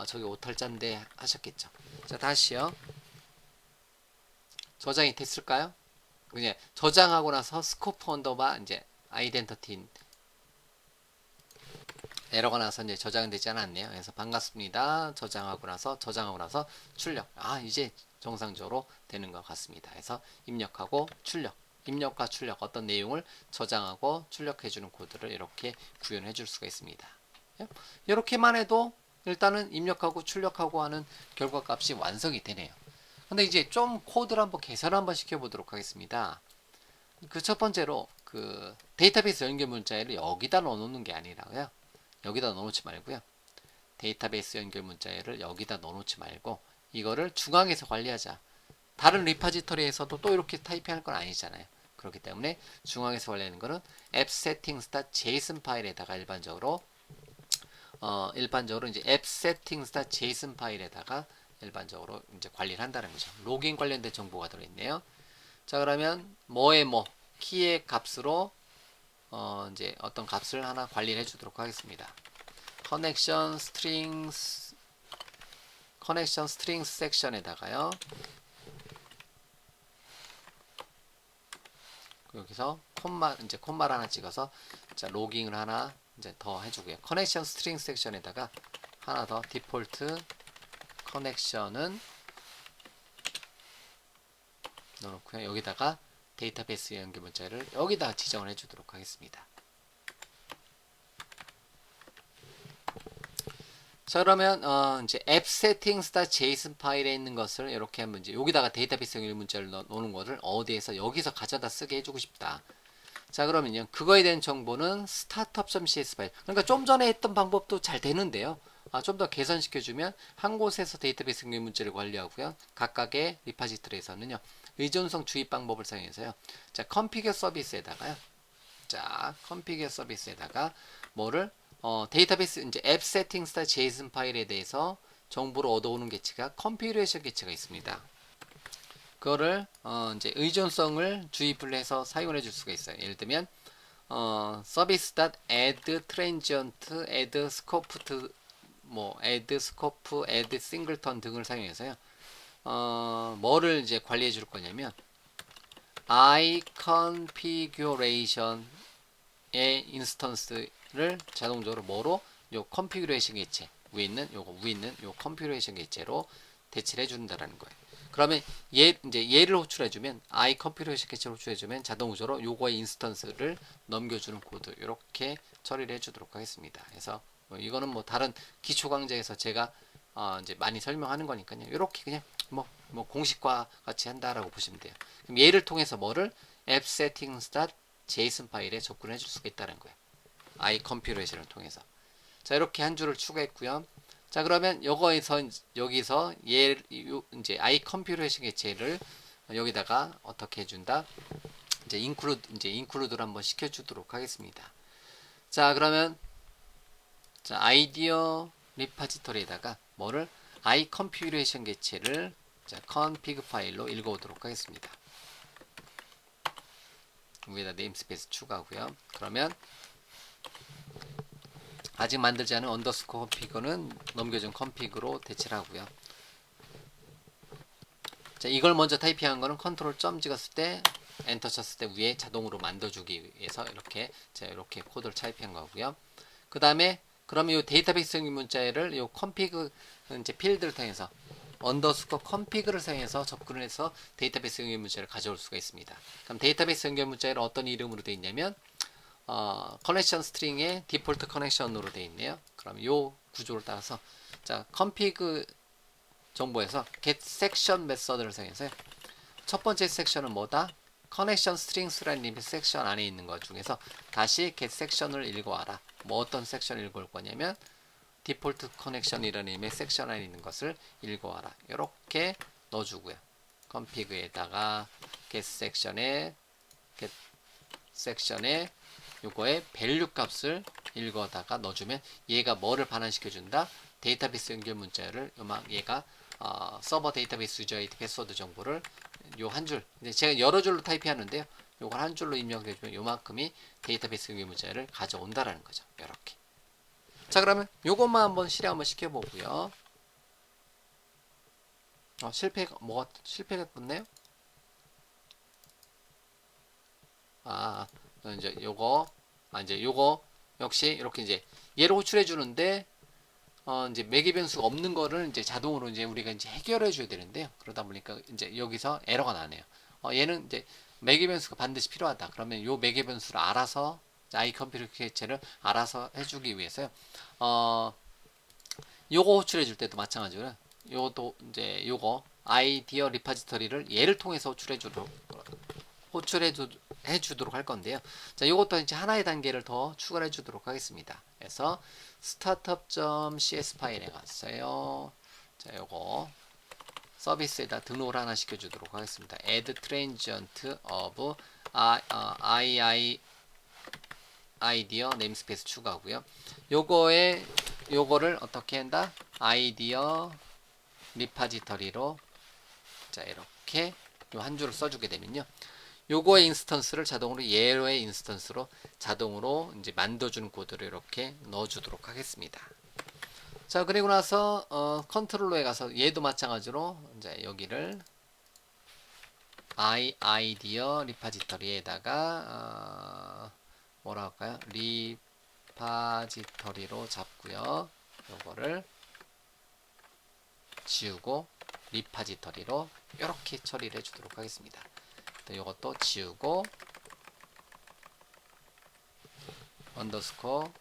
Speaker 1: 저기 오탈자인데 하셨겠죠. 자, 다시요. 저장이 됐을까요? 그냥 저장하고 나서 스코프 언더바 이제 아이덴티티 에러가 나서 이제 저장되지 않았네요. 그래서 반갑습니다. 저장하고 나서 출력. 이제 정상적으로 되는 것 같습니다. 그래서 입력하고 출력. 입력과 출력 어떤 내용을 저장하고 출력해주는 코드를 이렇게 구현해 줄 수가 있습니다. 이렇게만 해도 일단은 입력하고 출력하고 하는 결과 값이 완성이 되네요. 근데 이제 좀 코드를 한번 개선을 한번 시켜보도록 하겠습니다. 그 첫 번째로 그 데이터베이스 연결 문자를 여기다 넣어놓는 게 아니라고요. 여기다 넣어놓지 말고요. 데이터베이스 연결 문자를 여기다 넣어놓지 말고 이거를 중앙에서 관리하자. 다른 리파지터리에서도 또 이렇게 타이핑할 건 아니잖아요. 그렇기 때문에 중앙에서 관리하는 거는 appsettings.json 파일에다가 일반적으로 이제 appsettings.json 파일에다가 일반적으로 이제 관리를 한다는 거죠. 로그인 관련된 정보가 들어있네요. 자, 그러면 키의 값으로 이제 어떤 값을 하나 관리를 해주도록 하겠습니다. 커넥션 스트링스 섹션에다가요. 여기서 콤마를 하나 찍어서 자, 로깅을 하나 이제 더 해주고요. 커넥션 스트링 섹션에다가 하나 더 디폴트 커넥션은 넣어놓고요. 여기다가 데이터베이스 연결 문자를 여기다 지정을 해주도록 하겠습니다. 자, 그러면 이제 app settings.json 파일에 있는 것을 이렇게 하면 이제 여기다가 데이터베이스 연결 문자를 넣는 것을 어디에서 여기서 가져다 쓰게 해주고 싶다. 자, 그러면요, 그거에 대한 정보는 startup.cs 파일. 그러니까 좀 전에 했던 방법도 잘 되는데요. 좀 더 개선시켜주면 한 곳에서 데이터베이스 연결 문자를 관리하고요. 각각의 리파지터리에서는요, 의존성 주입 방법을 사용해서요. 자, configure 서비스에다가요. 자, configure 서비스에다가 뭐를 데이터베이스 이제 app settings.json 파일에 대해서 정보를 얻어오는 개체가 configuration 개체가 있습니다. 그거를 이제 의존성을 주입을 해서 사용을 해줄 수가 있어요. 예를 들면 service.add transient, add scope, add scope, add singleton 등을 사용해서요. 뭐를 이제 관리해 줄 거냐면 i configuration의 인스턴스를 자동적으로 뭐로 요 configuration 개체 위에 있는 요 configuration 개체로 대체를 해준다라는 거예요. 그러면 이제 얘를 호출해주면 i configuration 개체를 호출해주면 자동적으로 요거의 인스턴스를 넘겨주는 코드 이렇게 처리를 해주도록 하겠습니다. 그래서 이거는 뭐 다른 기초 강좌에서 제가 이제 많이 설명하는 거니까요. 이렇게 그냥 뭐 공식과 같이 한다라고 보시면 돼요. 그럼 얘를 통해서 뭐를 app settings.json 파일에 접근해 줄 수가 있다는 거예요. i configuration을 통해서. 자, 이렇게 한 줄을 추가했고요. 자, 그러면 여기서 이제 i configuration 개체를 여기다가 어떻게 해준다? 이제 include를 한번 시켜주도록 하겠습니다. 자, 그러면 자, 아이디어 리파지터리에다가 뭐를 i configuration 개체를 자, config 파일로 읽어오도록 하겠습니다. 위에다 네임스페이스 추가하고요. 그러면 아직 만들지 않은 언더스코어 config는 넘겨준 config로 대체를 하고요. 자, 이걸 먼저 타이핑한 거는 컨트롤 점 찍었을 때 엔터 쳤을 때 위에 자동으로 만들어주기 위해서 이렇게 코드를 타이핑한 거고요. 그 다음에 그러면 이 데이터베이스 문자를 이 config 이제 필드를 통해서 언더스코어 config를 사용해서 접근을 해서 데이터베이스 연결 문자를 가져올 수가 있습니다. 그럼 데이터베이스 연결 문자를 어떤 이름으로 되어 있냐면 커넥션 스트링의 디폴트 커넥션으로 되어 있네요. 그럼 이 구조를 따라서 자, config 정보에서 get section 메서드를 사용해서 첫 번째 섹션은 뭐다? 커넥션 스트링스라는 섹션 안에 있는 것 중에서 다시 get section을 읽어와라. 뭐 어떤 섹션을 읽어올 거냐면 디폴트 커넥션이라는 의미의 섹션 안에 있는 것을 읽어와라. 이렇게 넣어주고요. config에다가 get section에 요거의 value 값을 읽어다가 넣어주면 얘가 뭐를 반환시켜준다? 데이터베이스 연결 문자를 얘가 서버 데이터베이스 유저 아이디 패스워드 정보를 요 한 줄, 제가 여러 줄로 타이핑하는데요. 요걸 한 줄로 입력해주면 요만큼이 데이터베이스 연결 문자를 가져온다라는 거죠. 이렇게. 자, 그러면 요것만 한번 실행 한번 시켜보고요. 실패가 떴네요? 이제 요거 역시 이렇게 이제 얘를 호출해 주는데 이제 매개 변수가 없는 거를 이제 자동으로 이제 우리가 이제 해결해 줘야 되는데요. 그러다 보니까 이제 여기서 에러가 나네요. 얘는 이제 매개 변수가 반드시 필요하다. 그러면 요 매개 변수를 알아서 i 컴퓨터 개체를 알아서 해주기 위해서요. 요거 호출해 줄 때도 마찬가지로 요것도 이제 요거 아이디어 리파지터리를 얘를 통해서 호출해 주도록 할 건데요. 자, 요것도 이제 하나의 단계를 더 추가해 주도록 하겠습니다. 그래서 startup.cs 파일에 갔어요. 자, 요거 서비스에다 등록을 하나 시켜 주도록 하겠습니다. add transient of 아이디어 네임스페이스 추가하고요. 요거를 어떻게 한다? 아이디어 리파지터리로 자, 이렇게 요 한 줄을 써주게 되면요. 요거의 인스턴스를 자동으로 얘의 인스턴스로 자동으로 이제 만들어주는 코드를 이렇게 넣어주도록 하겠습니다. 자, 그리고 나서 컨트롤러에 가서 얘도 마찬가지로 이제 여기를 아이디어 리파지터리에다가 뭐라 할까요? 리파지터리로 잡고요. 요거를 지우고 리파지터리로 이렇게 처리를 해주도록 하겠습니다. 이것도 지우고 언더스코어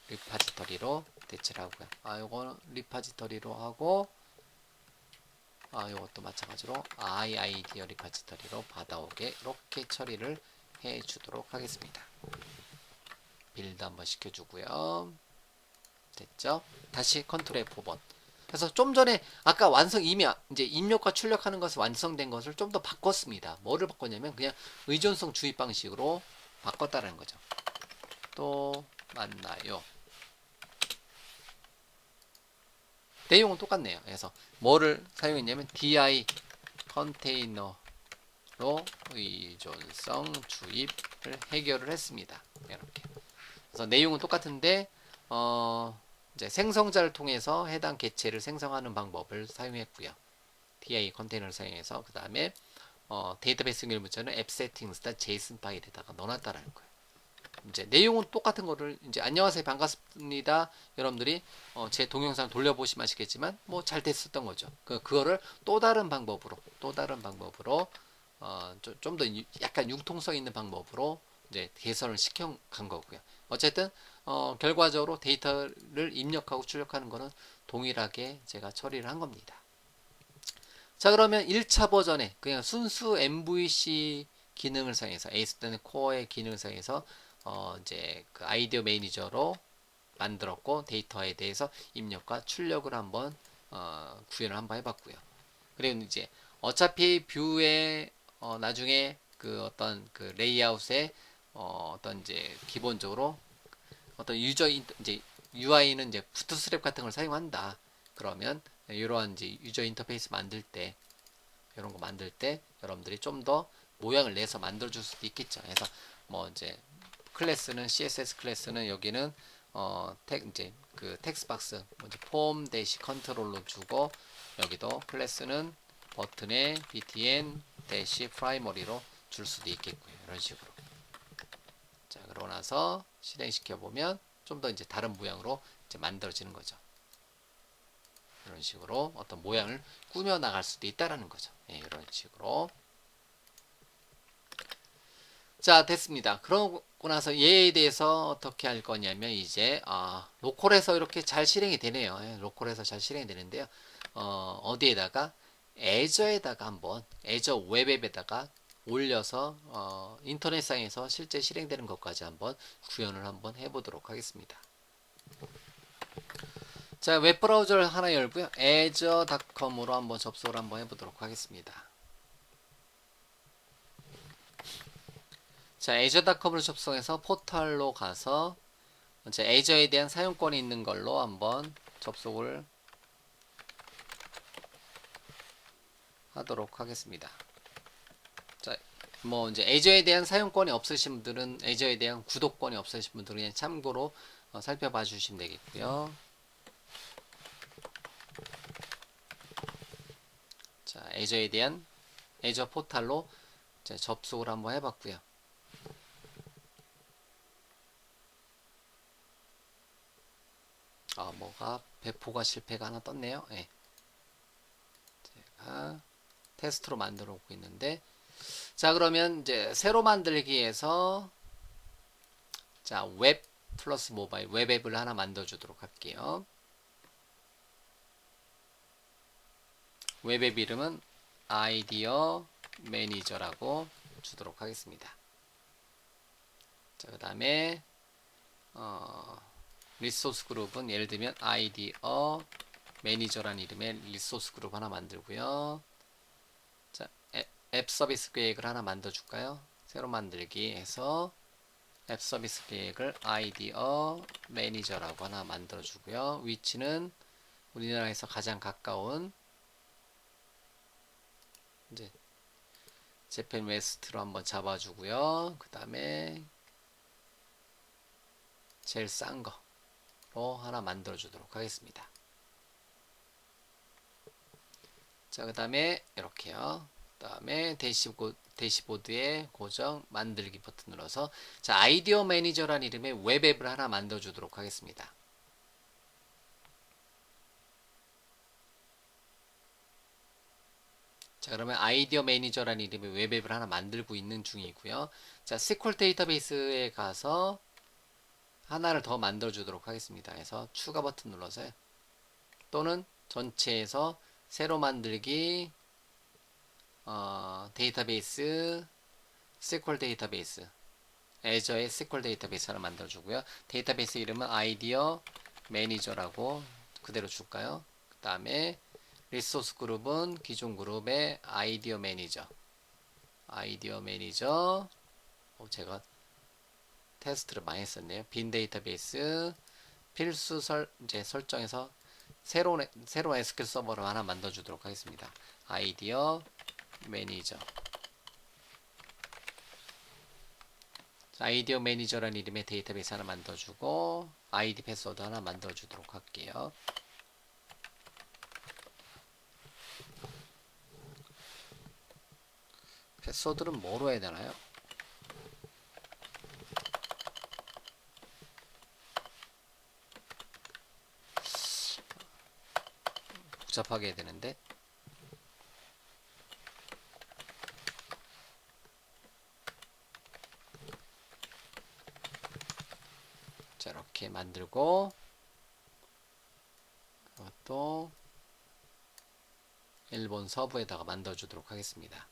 Speaker 1: 리파지터리로 대체를 하고요. 요거 리파지터리로 하고 요것도 마찬가지로 아이디어 리파지터리로 받아오게 이렇게 처리를 해주도록 하겠습니다. 빌드 한번 시켜주고요. 됐죠? 다시 컨트롤 F5번. 그래서 좀 전에 아까 이미 이제 입력과 출력하는 것을 완성된 것을 좀 더 바꿨습니다. 뭐를 바꿨냐면 그냥 의존성 주입 방식으로 바꿨다는 거죠. 또 만나요. 내용은 똑같네요. 그래서 뭐를 사용했냐면 di 컨테이너로 의존성 주입을 해결을 했습니다. 이렇게. 그래서 내용은 똑같은데 이제 생성자를 통해서 해당 객체를 생성하는 방법을 사용했고요. di 컨테이너를 사용해서 그 다음에 데이터베이스 연결 문자는 appsettings.json 파일에다가 넣어놨다라는 거예요. 이제 내용은 똑같은 거를 이제 안녕하세요 반갑습니다 여러분들이 제 동영상 돌려보시면 아시겠지만 뭐 잘 됐었던 거죠. 그거를 또 다른 방법으로 좀 더 약간 융통성 있는 방법으로 이제 개선을 시켜 간 거고요. 어쨌든 결과적으로 데이터를 입력하고 출력하는 거는 동일하게 제가 처리를 한 겁니다. 자, 그러면 1차 버전에 그냥 순수 MVC 기능을 사용해서 ASP.NET 코어의 기능을 사용해서 이제 그 아이디어 매니저로 만들었고 데이터에 대해서 입력과 출력을 한번 구현을 한번 해봤고요. 그리고 이제 어차피 뷰에 나중에 그 어떤 그 레이아웃에 어떤 이제 기본적으로 어떤 이제 UI는 이제 부트스트랩 같은 걸 사용한다. 그러면 이러한 이제 유저 인터페이스 만들 때 이런 거 만들 때 여러분들이 좀 더 모양을 내서 만들어 줄 수도 있겠죠. 그래서 뭐 이제 클래스는 CSS 클래스는 여기는 이제 그 텍스트 박스 먼저 폼 대시 컨트롤로 주고 여기도 클래스는 버튼에 btn 대시 프라이머리로 줄 수도 있겠고요. 이런 식으로. 자, 그러고 나서 실행시켜 보면 좀 더 이제 다른 모양으로 이제 만들어지는 거죠. 이런 식으로 어떤 모양을 꾸며 나갈 수도 있다라는 거죠. 예, 이런 식으로. 자, 됐습니다. 그러고 나서 얘에 대해서 어떻게 할 거냐면 이제 로컬에서 이렇게 잘 실행이 되네요. 예, 로컬에서 잘 실행이 되는데요. 어디에다가 애저에다가 한번 애저 웹앱에다가 올려서 인터넷상에서 실제 실행되는 것까지 한번 구현을 한번 해보도록 하겠습니다. 자, 웹브라우저를 하나 열고요. azure.com으로 한번 접속을 한번 해보도록 하겠습니다. 자, azure.com으로 접속해서 포털로 가서 이제 azure에 대한 사용권이 있는 걸로 한번 접속을 하도록 하겠습니다. 자, 뭐 이제 azure에 대한 사용권이 없으신 분들은 azure에 대한 구독권이 없으신 분들은 그냥 참고로 살펴봐 주시면 되겠고요. 자, azure에 대한 azure 포털로 접속을 한번 해봤고요. 뭐가 배포가 실패가 하나 떴네요. 예. 제가 테스트로 만들어 오고 있는데, 자, 그러면 이제 새로 만들기에서 자, 웹 플러스 모바일 웹앱을 하나 만들어 주도록 할게요. 웹앱 이름은 아이디어 매니저라고 주도록 하겠습니다. 자, 그 다음에 리소스 그룹은 예를 들면 아이디어 매니저라는 이름의 리소스 그룹 하나 만들고요. 자, 앱 서비스 계획을 하나 만들어 줄까요? 새로 만들기 해서 앱 서비스 계획을 아이디어 매니저라고 하나 만들어 주고요. 위치는 우리나라에서 가장 가까운 이제 재팬 웨스트로 한번 잡아주고요. 그 다음에 제일 싼 거로 하나 만들어 주도록 하겠습니다. 자, 그 다음에 이렇게요. 그 다음에 대시보드에 고정 만들기 버튼 눌러서 자, 아이디어 매니저라는 이름의 웹앱을 하나 만들어 주도록 하겠습니다. 자, 그러면 아이디어 매니저라는 이름의 웹앱을 하나 만들고 있는 중이고요. 자, SQL 데이터베이스에 가서 하나를 더 만들어 주도록 하겠습니다. 그래서 추가 버튼 눌러서요. 또는 전체에서 새로 만들기 데이터베이스 SQL 데이터베이스 애저의 SQL 데이터베이스 하나 만들어 주고요. 데이터베이스 이름은 아이디어 매니저라고 그대로 줄까요? 그 다음에 리소스 그룹은 기존 그룹의 아이디어 매니저 제가 테스트를 많이 했었네요. 빈 데이터베이스 필수 이제 설정해서 새로운 SQL 서버를 하나 만들어 주도록 하겠습니다. 아이디어 매니저 아이디어 매니저라는 이름의 데이터베이스 하나 만들어주고 아이디 패스워드 하나 만들어주도록 할게요. 패스워드는 뭐로 해야 되나요? 복잡하게 해야 되는데 자 이렇게 만들고 또 일본 서부에다가 만들어주도록 하겠습니다.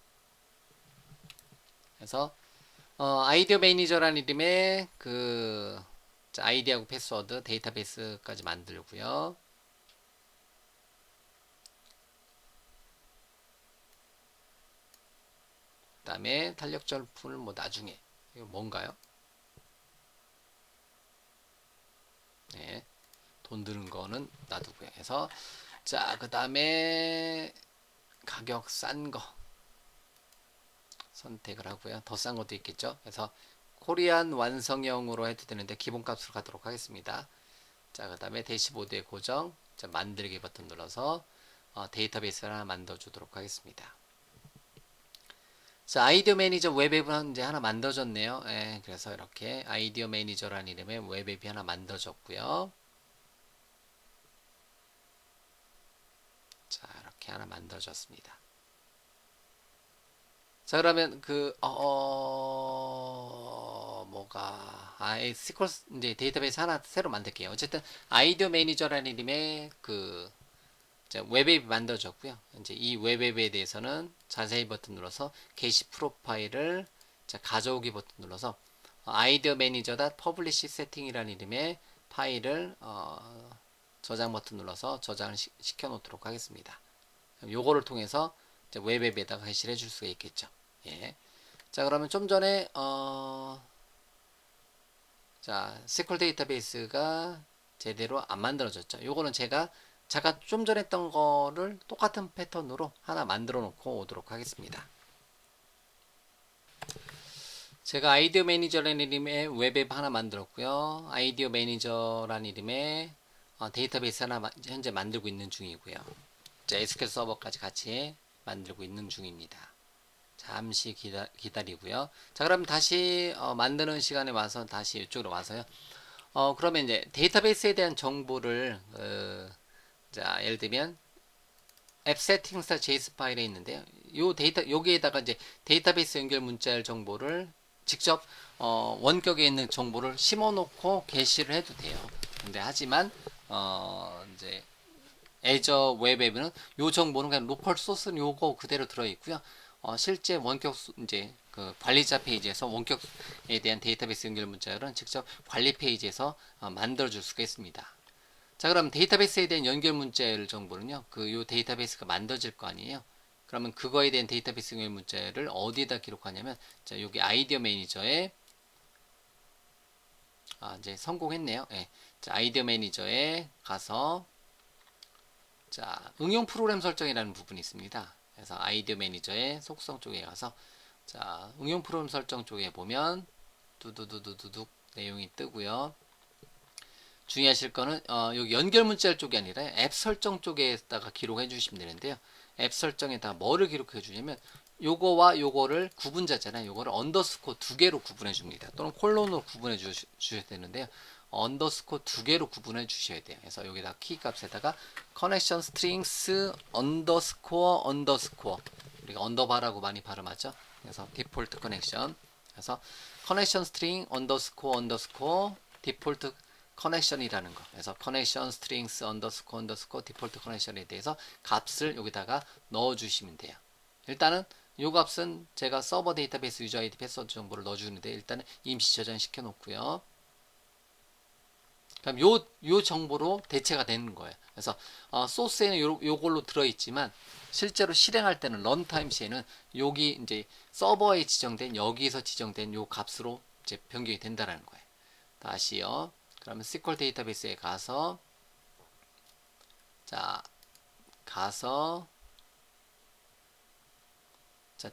Speaker 1: 그래서 아이디어 매니저라는 이름의 그 아이디하고 패스워드 데이터베이스까지 만들고요. 그 다음에 탄력 절품을 뭐 나중에 이거 뭔가요? 네, 돈 드는 거는 놔두고요. 해서 자 그 다음에 가격 싼 거 선택을 하고요. 더 싼 것도 있겠죠. 그래서 코리안 완성형으로 해도 되는데 기본값으로 가도록 하겠습니다. 자 그 다음에 대시보드의 고정 자, 만들기 버튼 눌러서 데이터베이스를 하나 만들어 주도록 하겠습니다. 자 아이디어 매니저 웹앱은 이제 하나 만들어졌네요. 예, 그래서 이렇게 아이디어 매니저라는 이름의 웹앱이 하나 만들어졌고요. 자 이렇게 하나 만들어졌습니다. 자 그러면 뭐가 SQL 이제 데이터베이스 하나 새로 만들게요. 어쨌든 아이디어 매니저라는 이름의 웹앱이 만들어졌고요. 이제 이 웹앱에 대해서는 자세히 버튼 눌러서 게시 프로파일을 가져오기 버튼 눌러서 아이디어 매니저다 퍼블리시 세팅이라는 이름의 파일을 저장 버튼 눌러서 저장을 시켜 놓도록 하겠습니다. 요거를 통해서 웹앱에다가 게시를 해줄 수가 있겠죠. 예. 자 그러면 좀 전에 SQL 데이터베이스가 제대로 안 만들어졌죠. 요거는 제가 잠깐 좀 전에 했던 거를 똑같은 패턴으로 하나 만들어 놓고 오도록 하겠습니다. 제가 아이디어 매니저라는 이름의 웹앱 하나 만들었고요. 아이디어 매니저라는 이름의 데이터베이스 하나 현재 만들고 있는 중이고요. SQL 서버까지 같이 만들고 있는 중입니다. 잠시 기다리고요. 자, 그럼 다시 만드는 시간에 와서 다시 이쪽으로 와서요. 그러면 이제 데이터베이스에 대한 정보를 자, 예를 들면 앱 세팅스 JS 파일에 있는데요. 여기에다가 이제 데이터베이스 연결 문자열 정보를 직접 원격에 있는 정보를 심어놓고 게시를 해도 돼요. 근데 하지만 이제 애저 웹앱은 요 정보는 그냥 로컬 소스는 요거 그대로 들어 있고요. 실제 원격 이제 그 관리자 페이지에서 원격에 대한 데이터베이스 연결 문자열은 직접 관리 페이지에서 만들어 줄 수가 있습니다. 자, 그럼 데이터베이스에 대한 연결 문자열 정보는요. 요 데이터베이스가 만들어질 거 아니에요. 그러면 그거에 대한 데이터베이스 연결 문자열을 어디에다 기록하냐면 자, 여기 아이디어 매니저에 이제 성공했네요. 예. 자, 아이디어 매니저에 가서 자, 응용 프로그램 설정이라는 부분이 있습니다. 그래서 아이디어 매니저의 속성 쪽에 가서 자, 응용 프로그램 설정 쪽에 보면 두두두두둑 내용이 뜨고요. 주의하실 거는 여기 연결 문자열 쪽이 아니라 앱 설정 쪽에다가 기록해 주시면 되는데요. 앱 설정에다가 뭐를 기록해 주냐면 요거와 요거를 구분자잖아요. 요거를 언더스코어 2개로 구분해 줍니다. 또는 콜론으로 구분해 주셔야 되는데요. 언더스코어 2개로 구분해 주셔야 돼요. 그래서 여기다 키 값에다가 커넥션 스트링스 언더스코어 우리가 언더바라고 많이 발음하죠. 그래서 디폴트 커넥션. 그래서 커넥션 스트링 언더스코어 언더스코어 디폴트 커넥션이라는 거. 그래서 커넥션 스트링스 언더스코어 언더스코어 디폴트 커넥션에 대해서 값을 여기다가 넣어 주시면 돼요. 일단은 이 값은 제가 서버 데이터베이스 유저 아이디 패스워드 정보를 넣어 주는데 일단은 임시 저장시켜 놓고요. 그럼 요 정보로 대체가 되는 거예요. 그래서 소스에는 요걸로 들어있지만 실제로 실행할 때는 런타임 시에는 여기 이제 서버에 지정된 여기서 지정된 요 값으로 이제 변경이 된다라는 거예요. 다시요. 그러면 SQL 데이터베이스에 가서 자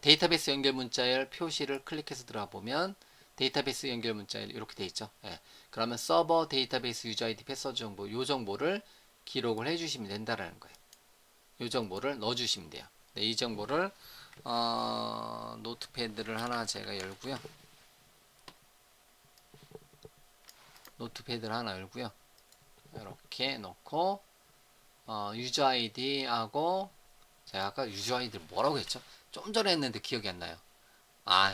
Speaker 1: 데이터베이스 연결 문자열 표시를 클릭해서 들어가 보면 데이터베이스 연결 문자열 이렇게 돼 있죠. 예. 그러면 서버 데이터베이스 유저 아이디 패스워드 정보 요 정보를 기록을 해주시면 된다라는 거예요. 요 정보를 넣어주시면 돼요. 네, 이 정보를 노트패드를 하나 제가 열고요. 노트패드를 하나 열고요. 이렇게 놓고 유저 아이디하고 제가 아까 유저 아이디를 뭐라고 했죠? 좀 전에 했는데 기억이 안 나요.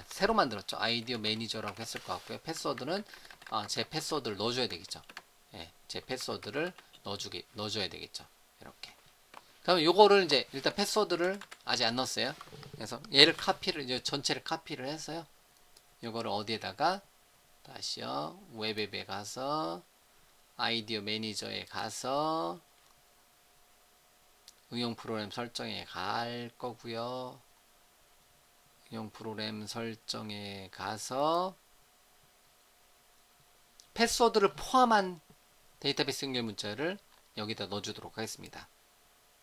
Speaker 1: 새로 만들었죠. 아이디어 매니저라고 했을 것 같고요. 패스워드는 제 패스워드를 넣어줘야 되겠죠. 예, 제 패스워드를 넣어줘야 되겠죠. 이렇게. 그럼 요거를 이제 일단 패스워드를 아직 안 넣었어요. 그래서 얘를 이제 전체를 카피를 해서요. 요거를 어디에다가 다시요. 웹앱에 가서 아이디어 매니저에 가서 응용 프로그램 설정에 갈 거고요. 응용 프로그램 설정에 가서 패스워드를 포함한 데이터베이스 연결 문자를 여기다 넣어주도록 하겠습니다.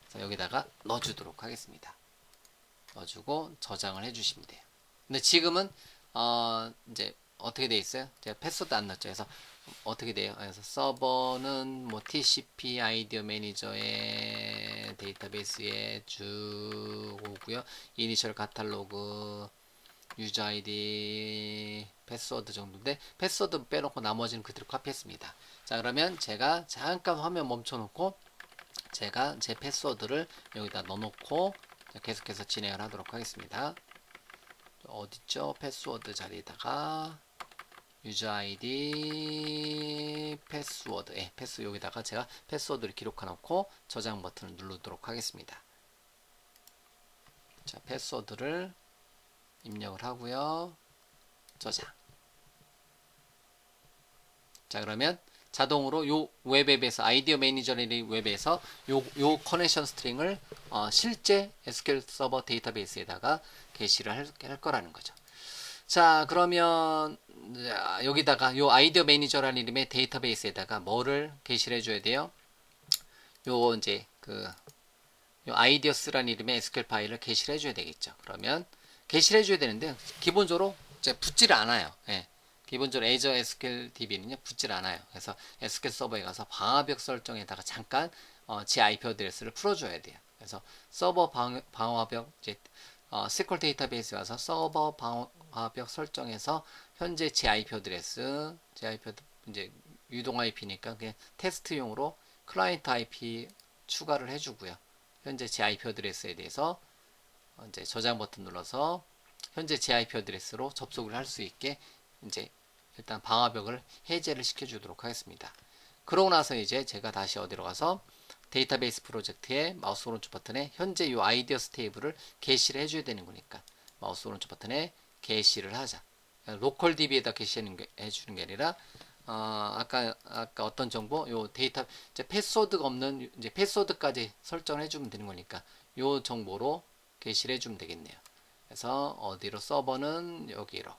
Speaker 1: 그래서 여기다가 넣어주도록 하겠습니다. 넣어주고 저장을 해주시면 돼요. 근데 지금은 이제 어떻게 돼 있어요? 제가 패스워드 안 넣었죠. 그래서 어떻게 돼요? 그래서 서버는 뭐 TCP 아이디어 매니저의 데이터베이스에 쭉 오고요. 이니셜 카탈로그 유저 아이디 패스워드 정도인데 패스워드 빼놓고 나머지는 그대로 카피했습니다. 자, 그러면 제가 잠깐 화면 멈춰놓고 제가 제 패스워드를 여기다 넣어놓고 계속해서 진행을 하도록 하겠습니다. 어딨죠? 패스워드 자리에다가 유저 아이디 패스워드 여기다가 제가 패스워드를 기록해 놓고 저장 버튼을 누르도록 하겠습니다. 자, 패스워드를 입력을 하고요. 저장. 자, 그러면 자동으로 요 웹앱에서 아이디어 매니저라는 웹에서 요 커넥션 스트링을 실제 SQL 서버 데이터베이스에다가 게시를 할 거라는 거죠. 자, 그러면 여기다가 요 아이디어 매니저라는 이름의 데이터베이스에다가 뭐를 게시를 해줘야 돼요? 요 이제 요 아이디어스라는 이름의 SQL 파일을 게시를 해줘야 되겠죠. 그러면 게시를 해줘야 되는데 기본적으로 이제 붙지를 않아요. 예. 기본적으로 Azure SQL DB는요 붙질 않아요. 그래서 SQL 서버에 가서 방화벽 설정에다가 잠깐 제 IP 어드레스를 풀어줘야 돼요. 그래서 서버 방화벽 이제 SQL 데이터베이스에 가서 서버 방화벽 설정에서 현재 제 IP 어드레스, 이제 유동 IP니까 그냥 테스트용으로 클라이언트 IP 추가를 해주고요. 현재 제 IP 어드레스에 대해서 이제 저장 버튼 눌러서 현재 제 IP 어드레스로 접속을 할 수 있게 이제 일단 방화벽을 해제를 시켜주도록 하겠습니다. 그러고 나서 이제 제가 다시 어디로 가서 데이터베이스 프로젝트의 마우스 오른쪽 버튼에 현재 이 아이디어스 테이블을 게시를 해줘야 되는 거니까 마우스 오른쪽 버튼에 게시를 하자. 로컬 DB에다 게시해주는 게 아니라 아까 어떤 정보 요 데이터 이제 패스워드가 없는 이제 패스워드까지 설정을 해주면 되는 거니까 요 정보로 게시를 해주면 되겠네요. 그래서 어디로 서버는 여기로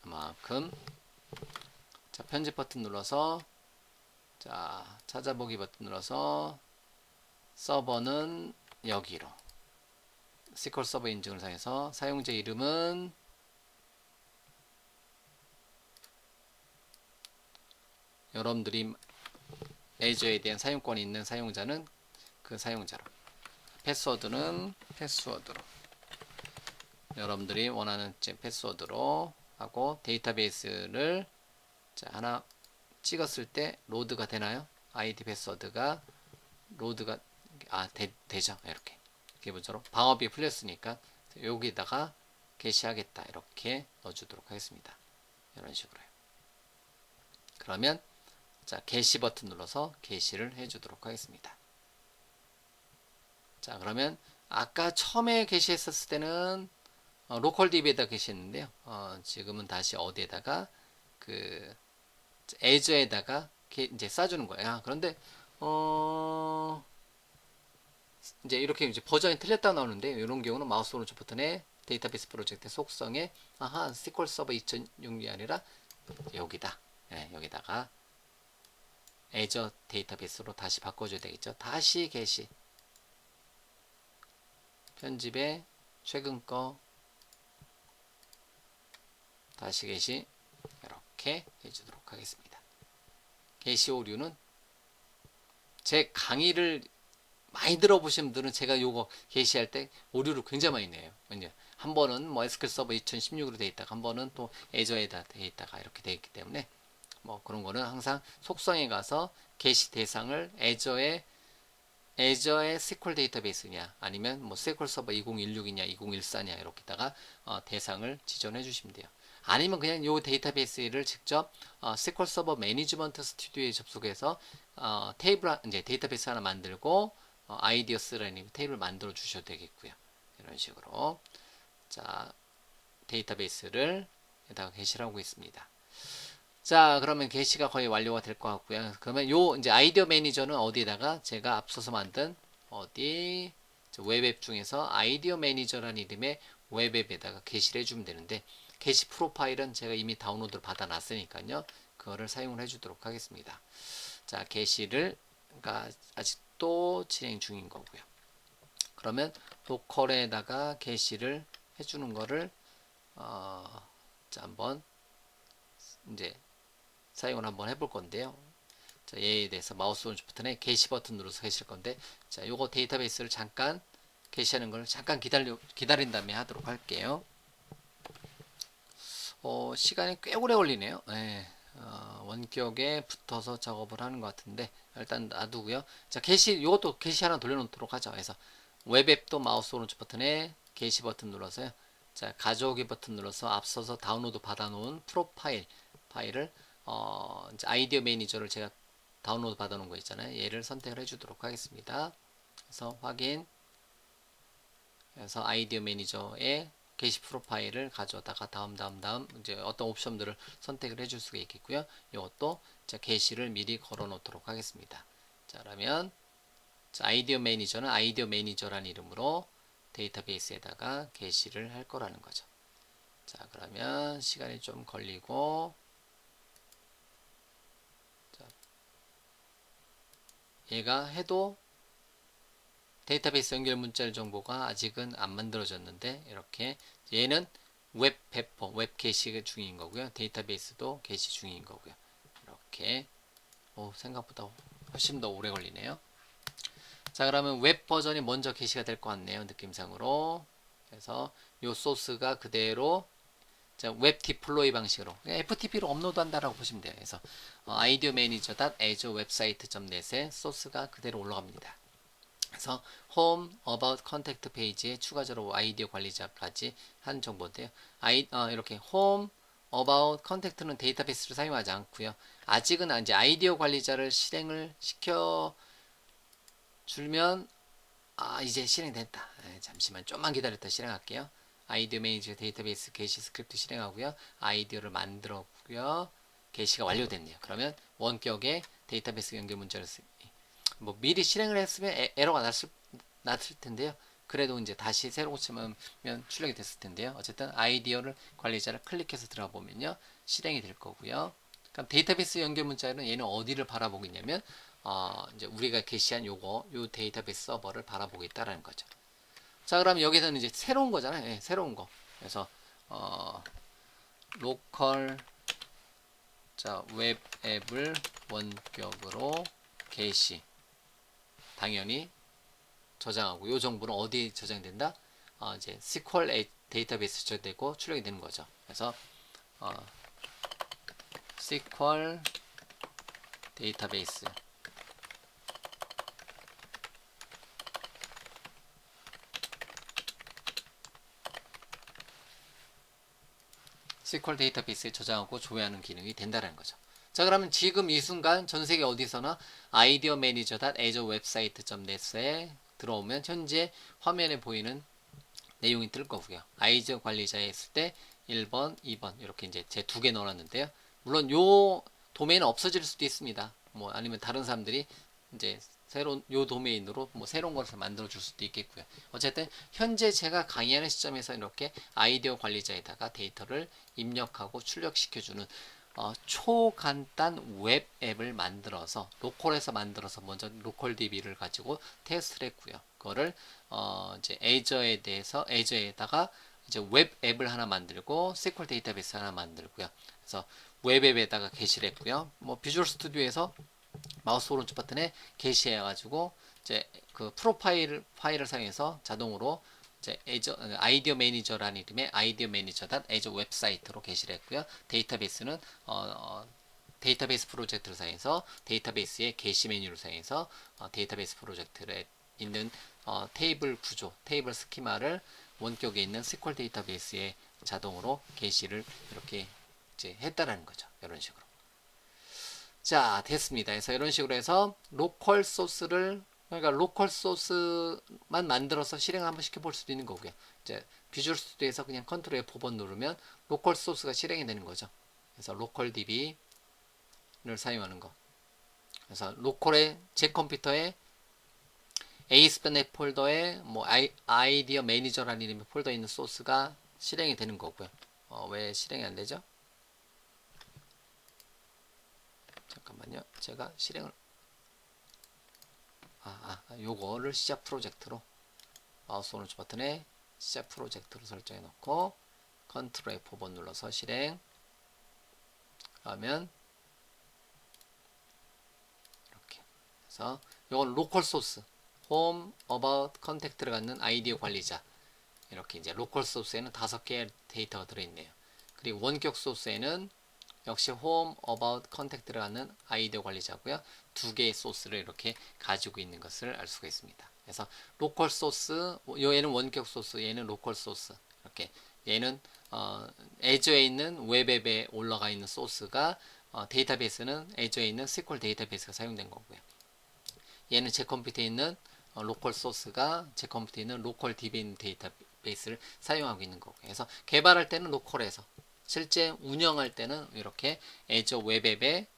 Speaker 1: 그만큼 자 편집 버튼 눌러서 자 찾아보기 버튼 눌러서 서버는 여기로 SQL 서버 인증을 사용해서 사용자 이름은 여러분들이 애저에 대한 사용권이 있는 사용자는 그 사용자로 패스워드는 패스워드로 여러분들이 원하는 패스워드로 하고 데이터베이스를 자 하나 찍었을 때 로드가 되나요? 아이디 패스워드가 로드가 되죠. 이렇게 기본적으로 방어비 풀렸으니까 여기다가 게시하겠다 이렇게 넣어주도록 하겠습니다. 이런 식으로요. 그러면 자 게시 버튼 눌러서 게시를 해주도록 하겠습니다. 자 그러면 아까 처음에 게시했었을 때는 로컬 DB에다 게시했는데요. 지금은 다시 어디에다가 그 애저에다가 이제 쏴주는 거예요. 그런데 이제 이렇게 이제 버전이 틀렸다 나오는데 이런 경우는 마우스 오른쪽 버튼에 데이터베이스 프로젝트 속성에 SQL 서버 2006이 아니라 여기다 여기다가 애저 데이터베이스로 다시 바꿔줘야 되겠죠. 다시 게시 편집에 최근 거 다시 게시 이렇게 해주도록 하겠습니다. 게시 오류는 제 강의를 많이 들어보신 분들은 제가 요거 게시할 때 오류를 굉장히 많이 내요. 한 번은 뭐 SQL 서버 2016으로 돼 있다가 한 번은 또 애저에다 돼 있다가 이렇게 돼 있기 때문에 뭐 그런 거는 항상 속성에 가서 게시 대상을 애저의 SQL 데이터베이스냐 아니면 뭐 SQL 서버 2016이냐 2014냐 이렇게다가 대상을 지정해 주시면 돼요. 아니면 그냥 요 데이터베이스를 직접 SQL 서버 매니지먼트 스튜디오에 접속해서 테이블 이제 데이터베이스 하나 만들고 아이디어스라는 테이블 만들어 주셔도 되겠고요. 이런 식으로 자 데이터베이스를 여기다가 게시를 하고 있습니다. 자 그러면 게시가 거의 완료가 될 것 같고요. 그러면 요 이제 아이디어 매니저는 어디에다가 제가 앞서서 만든 어디 웹앱 중에서 아이디어 매니저라는 이름의 웹앱에다가 게시를 해주면 되는데 게시 프로파일은 제가 이미 다운로드를 받아 놨으니까요. 그거를 사용을 해주도록 하겠습니다. 자 게시를 그러니까 아직도 진행 중인 거고요. 그러면 로컬에다가 게시를 해주는 거를 자 한번 이제 사용을 한번 해볼 건데요. 자, 얘에 대해서 마우스 오른쪽 버튼에 게시 버튼 눌러서 계실 건데, 자, 요거 데이터베이스를 잠깐 게시하는 걸 잠깐 기다린 다음에 하도록 할게요. 시간이 꽤 오래 걸리네요. 네, 원격에 붙어서 작업을 하는 것 같은데, 일단 놔두고요. 자, 게시, 요것도 게시 하나 돌려놓도록 하죠. 그래서 웹앱도 마우스 오른쪽 버튼에 게시 버튼 눌러서요. 자, 가져오기 버튼 눌러서 앞서서 다운로드 받아놓은 프로파일 파일을 이제 아이디어 매니저를 제가 다운로드 받아놓은 거 있잖아요. 얘를 선택을 해주도록 하겠습니다. 그래서 확인. 그래서 아이디어 매니저의 게시 프로파일을 가져다가 다음 이제 어떤 옵션들을 선택을 해줄 수가 있겠고요. 이것도 게시를 미리 걸어 놓도록 하겠습니다. 자 그러면 아이디어 매니저는 아이디어 매니저라는 이름으로 데이터베이스에다가 게시를 할 거라는 거죠. 자 그러면 시간이 좀 걸리고 얘가 해도 데이터베이스 연결 문자열 정보가 아직은 안 만들어졌는데 이렇게 얘는 웹 배포, 웹 게시 중인 거고요. 데이터베이스도 게시 중인 거고요. 이렇게 생각보다 훨씬 더 오래 걸리네요. 자 그러면 웹 버전이 먼저 게시가 될 것 같네요. 느낌상으로. 그래서 요 소스가 그대로 웹 디플로이 방식으로 FTP로 업로드 한다라고 보시면 돼요. 그래서 아이디어 매니저.azure website.net에 소스가 그대로 올라갑니다. 그래서 홈, 어바웃, 컨택트 페이지에 추가적으로 아이디어 관리자까지 한 정보인데요. 이렇게 홈, 어바웃, 컨택트는 데이터베이스를 사용하지 않고요. 아직은 이제 아이디어 관리자를 실행을 시켜 줄면 이제 실행됐다. 잠시만 좀만 기다렸다 실행할게요. 아이디어 매니저 데이터베이스 게시 스크립트 실행하고요. 아이디어를 만들었고요. 게시가 완료됐네요. 그러면 원격의 데이터베이스 연결 문자를 뭐 미리 실행을 했으면 에러가 났을 텐데요. 그래도 이제 다시 새로 고치면 출력이 됐을 텐데요. 어쨌든 아이디어를 관리자를 클릭해서 들어가 보면요. 실행이 될 거고요. 그럼 데이터베이스 연결 문자는 얘는 어디를 바라보고 있냐면 이제 우리가 게시한 요 데이터베이스 서버를 바라보고 있다라는 거죠. 자, 그럼 여기서는 이제 새로운 거잖아요. 네, 새로운 거. 그래서 로컬 웹 앱을 원격으로 게시 당연히 저장하고 요 정보는 어디에 저장된다? 이제 SQL 데이터베이스 저장되고 출력이 되는 거죠. 그래서 SQL 데이터베이스 SQL 데이터베이스에 저장하고 조회하는 기능이 된다는 거죠. 자, 그러면 지금 이 순간 전 세계 어디서나 아이디어 매니저.azure website.net에 들어오면 현재 화면에 보이는 내용이 뜰 거고요. 아이디어 관리자에 있을 때 1번, 2번 이렇게 이제 제 두 개 넣어놨는데요. 물론 요 도메인은 없어질 수도 있습니다. 뭐 아니면 다른 사람들이 이제 새로운 요 도메인으로 뭐 새로운 것을 만들어 줄 수도 있겠고요. 어쨌든 현재 제가 강의하는 시점에서 이렇게 아이디어 관리자에다가 데이터를 입력하고 출력시켜주는 초간단 웹 앱을 만들어서 로컬에서 만들어서 먼저 로컬 DB를 가지고 테스트를 했고요. 그거를 이제 애저에다가 이제 웹 앱을 하나 만들고 SQL 데이터베이스 하나 만들고요. 그래서 웹 앱에다가 게시를 했고요. 뭐 비주얼 스튜디오에서 마우스 오른쪽 버튼에 게시해가지고 이제 그 파일을 사용해서 자동으로 이제 아이디어 매니저라는 이름의 아이디어 매니저.azure 웹사이트로 게시를 했고요. 데이터베이스는 데이터베이스 프로젝트를 사용해서 데이터베이스의 게시 메뉴를 사용해서 데이터베이스 프로젝트에 있는 테이블 구조, 테이블 스키마를 원격에 있는 SQL 데이터베이스에 자동으로 게시를 이렇게 이제 했다라는 거죠. 이런 식으로. 자, 됐습니다. 그래서 이런 식으로 해서 로컬 소스를 그러니까 로컬 소스만 만들어서 실행 한번 시켜볼 수도 있는 거고요. 이제 비주얼 스튜디오에서 그냥 컨트롤 F5번 누르면 로컬 소스가 실행이 되는 거죠. 그래서 로컬 DB를 사용하는 거. 그래서 로컬에 제 컴퓨터에 ASP.NET 폴더에 뭐 아이디어 매니저라는 이름의 폴더에 있는 소스가 실행이 되는 거고요. 왜 실행이 안 되죠? 잠깐만요. 제가 실행을 요거를 시작 프로젝트로 마우스 오른쪽 버튼에 시작 프로젝트로 설정해 놓고 컨트롤 F5번 눌러서 실행 하면 이렇게 해서 요건 로컬 소스 홈, 어바웃, 컨택트를 갖는 아이디어 관리자 이렇게 이제 로컬 소스에는 5개의 데이터가 들어있네요. 그리고 원격 소스에는 역시 홈, 어바웃, 컨택트를 갖는 아이디어 관리자고요. 2개의 소스를 이렇게 가지고 있는 것을 알 수가 있습니다. 그래서 로컬 소스, 얘는 원격 소스, 얘는 로컬 소스. 이렇게 얘는 애저에 있는 웹앱에 올라가 있는 소스가 데이터베이스는 애저에 있는 SQL 데이터베이스가 사용된 거고요. 얘는 제 컴퓨터에 있는 로컬 소스가 제 컴퓨터에 있는 로컬 DB 데이터베이스를 사용하고 있는 거고요. 그래서 개발할 때는 로컬에서 실제 운영할 때는 이렇게 애저 웹앱에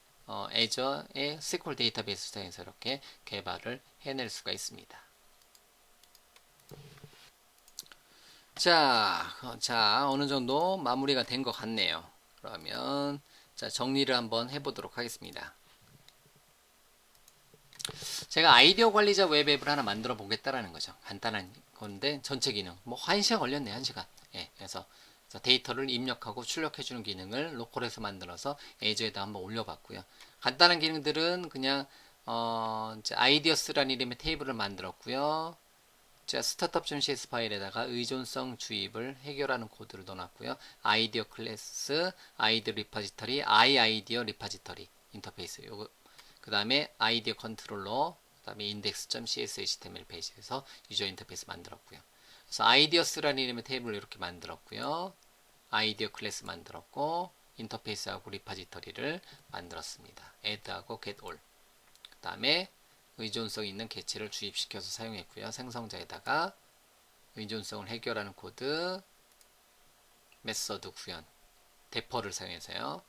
Speaker 1: 애저의 SQL 데이터베이스 사용해서 이렇게 개발을 해낼 수가 있습니다. 자, 어느 정도 마무리가 된 것 같네요. 그러면 자, 정리를 한번 해보도록 하겠습니다. 제가 아이디어 관리자 웹앱을 하나 만들어 보겠다라는 거죠. 간단한 건데 전체 기능 뭐 1시간 걸렸네요. 1시간. 예, 그래서 데이터를 입력하고 출력해주는 기능을 로컬에서 만들어서 애저에다 한번 올려봤고요. 간단한 기능들은 그냥 아이디어스라는 이름의 테이블을 만들었고요. 제가 스타트업.cs 파일에다가 의존성 주입을 해결하는 코드를 넣어놨고요. 아이디어 클래스, 아이디어 리파지터리, 아이디어 리파지터리 인터페이스 요거 그 다음에 아이디어 컨트롤러, 그 다음에 index.cs html 페이지에서 유저 인터페이스 만들었고요. 그래서 아이디어스라는 이름의 테이블을 이렇게 만들었고요. 아이디어 클래스 만들었고 인터페이스하고 리파지터리를 만들었습니다. add하고 getAll 그 다음에 의존성 있는 개체를 주입시켜서 사용했고요. 생성자에다가 의존성을 해결하는 코드 메서드 구현 데퍼를 사용해서요.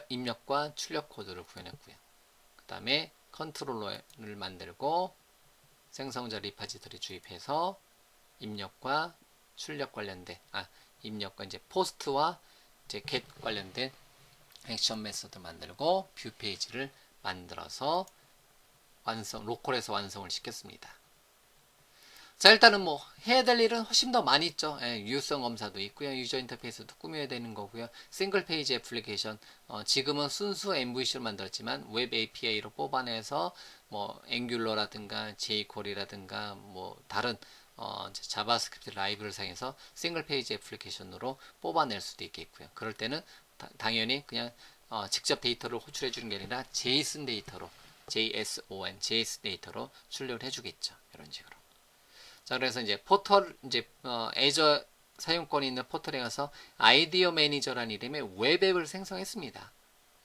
Speaker 1: 입력과 출력 코드를 구현했고요. 그 다음에 컨트롤러를 만들고 생성자 리파지터리 주입해서 입력과 출력 관련된 입력과 이제 포스트와 이제 get 관련된 액션 메서드 만들고 뷰 페이지를 만들어서 로컬에서 완성을 시켰습니다. 자, 일단은 뭐 해야 될 일은 훨씬 더 많이 있죠. 유효성 검사도 있고요. 유저 인터페이스도 꾸며야 되는 거고요. 싱글 페이지 애플리케이션 지금은 순수 MVC로 만들었지만 웹 API로 뽑아내서 뭐 앵귤러라든가 jQuery라든가 뭐 다른 자바스크립트 라이브를 사용해서 싱글 페이지 애플리케이션으로 뽑아낼 수도 있겠고요. 그럴 때는 당연히 그냥 직접 데이터를 호출해 주는 게 아니라 JSON 데이터로 JSON 데이터로 출력을 해주겠죠. 이런 식으로. 자, 그래서 이제 포털 이제 애저 사용권이 있는 포털에 가서 아이디어 매니저라는 이름의 웹앱을 생성했습니다.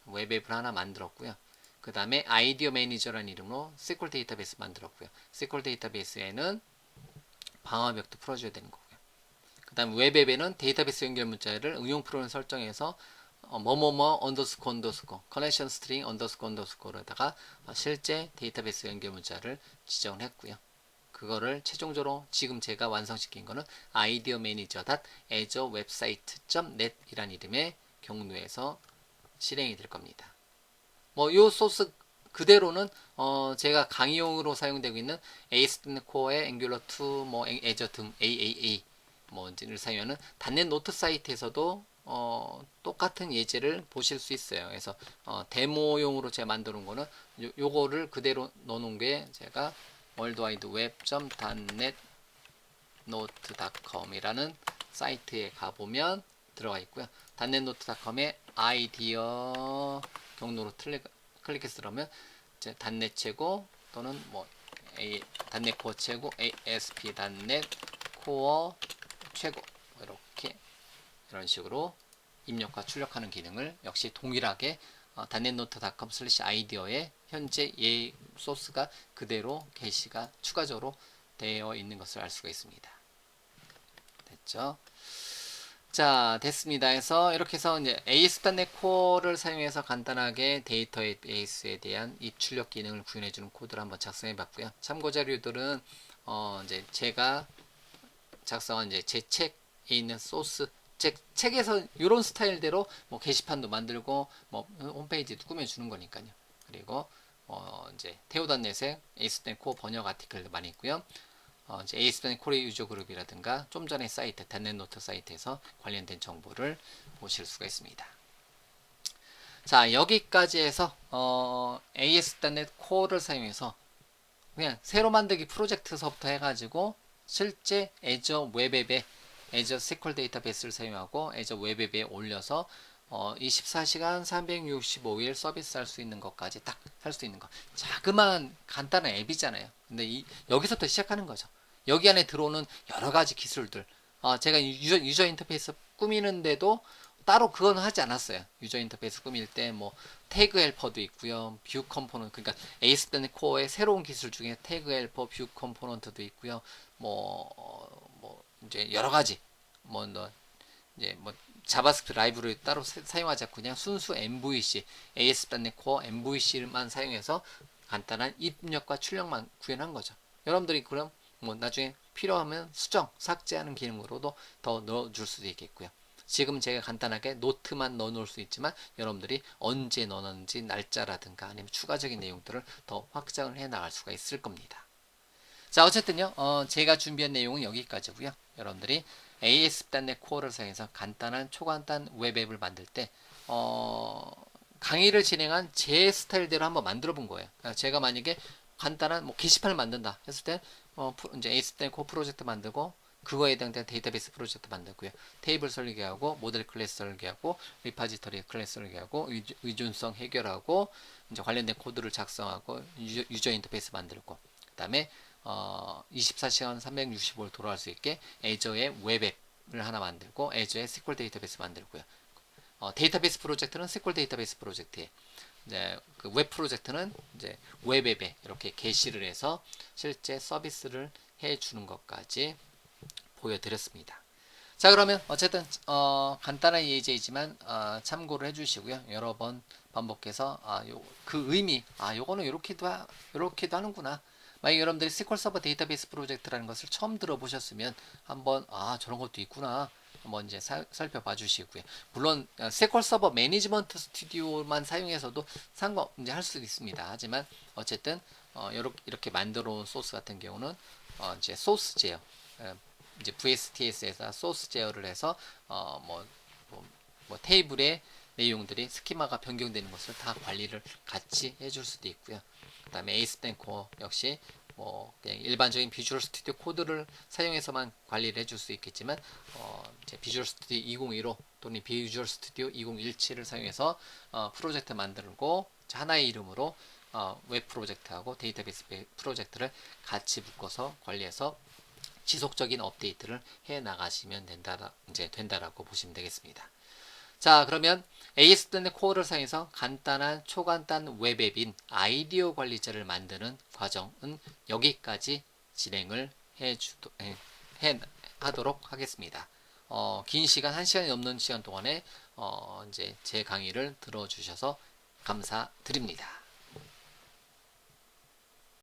Speaker 1: 웹앱을 하나 만들었고요. 그 다음에 아이디어 매니저라는 이름으로 SQL 데이터베이스 만들었고요. SQL 데이터베이스에는 방화벽도 풀어줘야 되는 거고요. 그 다음 웹앱에는 데이터베이스 연결 문자를 응용 프로그램 설정해서 뭐뭐뭐 언더스코 언더스코 커넥션 스트링 언더스코 언더스코로다가 실제 데이터베이스 연결 문자를 지정을 했고요. 그거를 최종적으로 지금 제가 완성시킨 거는 아이디어 매니저 azure website.net 이란 이름의 경로에서 실행이 될 겁니다. 뭐 요 소스 그대로는 제가 강의용으로 사용되고 있는 ASP.NET Core의 Angular 2, 뭐 Azure 등 AAA 뭐를 사용하는 .NET 노트 사이트에서도 똑같은 예제를 보실 수 있어요. 그래서 데모용으로 제가 만들어 놓은 거는 요거를 그대로 넣어 놓은 게 제가 worldwideweb.netnote.com 이라는 사이트에 가보면 들어가 있고요. .netnote.com의 아이디어 경로로 클릭해서 들어오면 이제 .net 최고 또는 뭐 .net 코어 최고, ASP.NET 코어 최고 이렇게 이런 식으로 입력과 출력하는 기능을 역시 동일하게 .netnote.com/idea에 현재 소스가 그대로 게시가 추가적으로 되어 있는 것을 알 수가 있습니다. 됐죠? 자, 됐습니다. 해서 이렇게 해서 이제 ASP.NET Core를 사용해서 간단하게 데이터베이스에 대한 입출력 기능을 구현해주는 코드를 한번 작성해봤고요. 참고 자료들은 이제 제가 작성한 이제 제 책에 있는 소스 책에서 이런 스타일대로 뭐 게시판도 만들고 뭐 홈페이지도 꾸며주는 거니까요. 그리고 이제 테오닷넷의 ASP.NET Core 번역 아티클도 많이 있고요. 이제 ASP.NET Core 유저 그룹이라든가 좀 전에 사이트 .NET 사이트에서 관련된 정보를 보실 수가 있습니다. 자, 여기까지 해서 ASP.NET Core를 사용해서 그냥 새로 만들기 프로젝트서부터 해가지고 실제 Azure 웹앱에 Azure SQL 데이터베이스를 사용하고 Azure 웹앱에 올려서 24시간 365일 서비스 할 수 있는 것까지 딱 할 수 있는 거. 자그마한 간단한 앱이잖아요. 근데 여기서부터 시작하는 거죠. 여기 안에 들어오는 여러 가지 기술들. 제가 유저 인터페이스 꾸미는데도 따로 그건 하지 않았어요. 유저 인터페이스 꾸밀 때 뭐 태그 헬퍼도 있고요. 뷰 컴포넌트 그러니까 ASP.NET Core의 새로운 기술 중에 태그 헬퍼, 뷰 컴포넌트도 있고요. 뭐 이제 여러 가지 이제 뭐 자바스크립트 라이브러리 따로 사용하지 않고 그냥 순수 MVC, ASP.NET Core MVC만 사용해서 간단한 입력과 출력만 구현한 거죠. 여러분들이 그럼 뭐 나중에 필요하면 수정, 삭제하는 기능으로도 더 넣어줄 수도 있겠고요. 지금 제가 간단하게 노트만 넣어 놓을 수 있지만 여러분들이 언제 넣었는지 날짜라든가 아니면 추가적인 내용들을 더 확장을 해 나갈 수가 있을 겁니다. 자, 어쨌든요, 제가 준비한 내용은 여기까지고요. 여러분들이 ASP.NET Core를 사용해서 간단한 초간단 웹앱을 만들 때 강의를 진행한 제 스타일대로 한번 만들어 본 거예요. 그러니까 제가 만약에 간단한 뭐 게시판을 만든다 했을 때 이제 ASP.NET Core 프로젝트 만들고 그거에 해당된 데이터베이스 프로젝트 만들고요. 테이블 설계하고 모델 클래스 설계하고 리파지터리 클래스 설계하고 의존성 해결하고 이제 관련된 코드를 작성하고 유저 인터페이스 만들고 그다음에 24시간 365일 돌아갈 수 있게 애저의 웹앱을 하나 만들고 애저의 SQL 데이터베이스 만들고요. 데이터베이스 프로젝트는 SQL 데이터베이스 프로젝트에 이제 그 웹 프로젝트는 이제 웹앱에 이렇게 게시를 해서 실제 서비스를 해주는 것까지 보여드렸습니다. 자, 그러면 어쨌든 간단한 예제이지만 참고를 해주시고요. 여러 번 반복해서 그 의미 요거는 이렇게도 하는구나. 만약 여러분들이 SQL 서버 데이터베이스 프로젝트라는 것을 처음 들어보셨으면 한번 저런 것도 있구나 한번 이제 살펴봐 주시고요. 물론 SQL 서버 매니지먼트 스튜디오만 사용해서도 상관 이제 할 수도 있습니다. 하지만 어쨌든 이렇게 만들어 온 소스 같은 경우는 이제 소스 제어 이제 VSTS에서 소스 제어를 해서 뭐 테이블의 내용들이 스키마가 변경되는 것을 다 관리를 같이 해줄 수도 있고요. 그 다음에 ASP.NET Core 역시 뭐 그냥 일반적인 비주얼 스튜디오 코드를 사용해서만 관리를 해줄 수 있겠지만 이제 비주얼 스튜디오 2015 또는 비주얼 스튜디오 2017을 사용해서 프로젝트 만들고 하나의 이름으로 웹 프로젝트하고 데이터베이스 프로젝트를 같이 묶어서 관리해서 지속적인 업데이트를 해 나가시면 된다라고 보시면 되겠습니다. 자, 그러면 ASP.NET 코어를 사용해서 간단한 초간단 웹앱인 아이디어 관리자를 만드는 과정은 여기까지 진행을 하도록 하겠습니다. 긴 시간, 1시간이 넘는 시간 동안에 이제 제 강의를 들어주셔서 감사드립니다.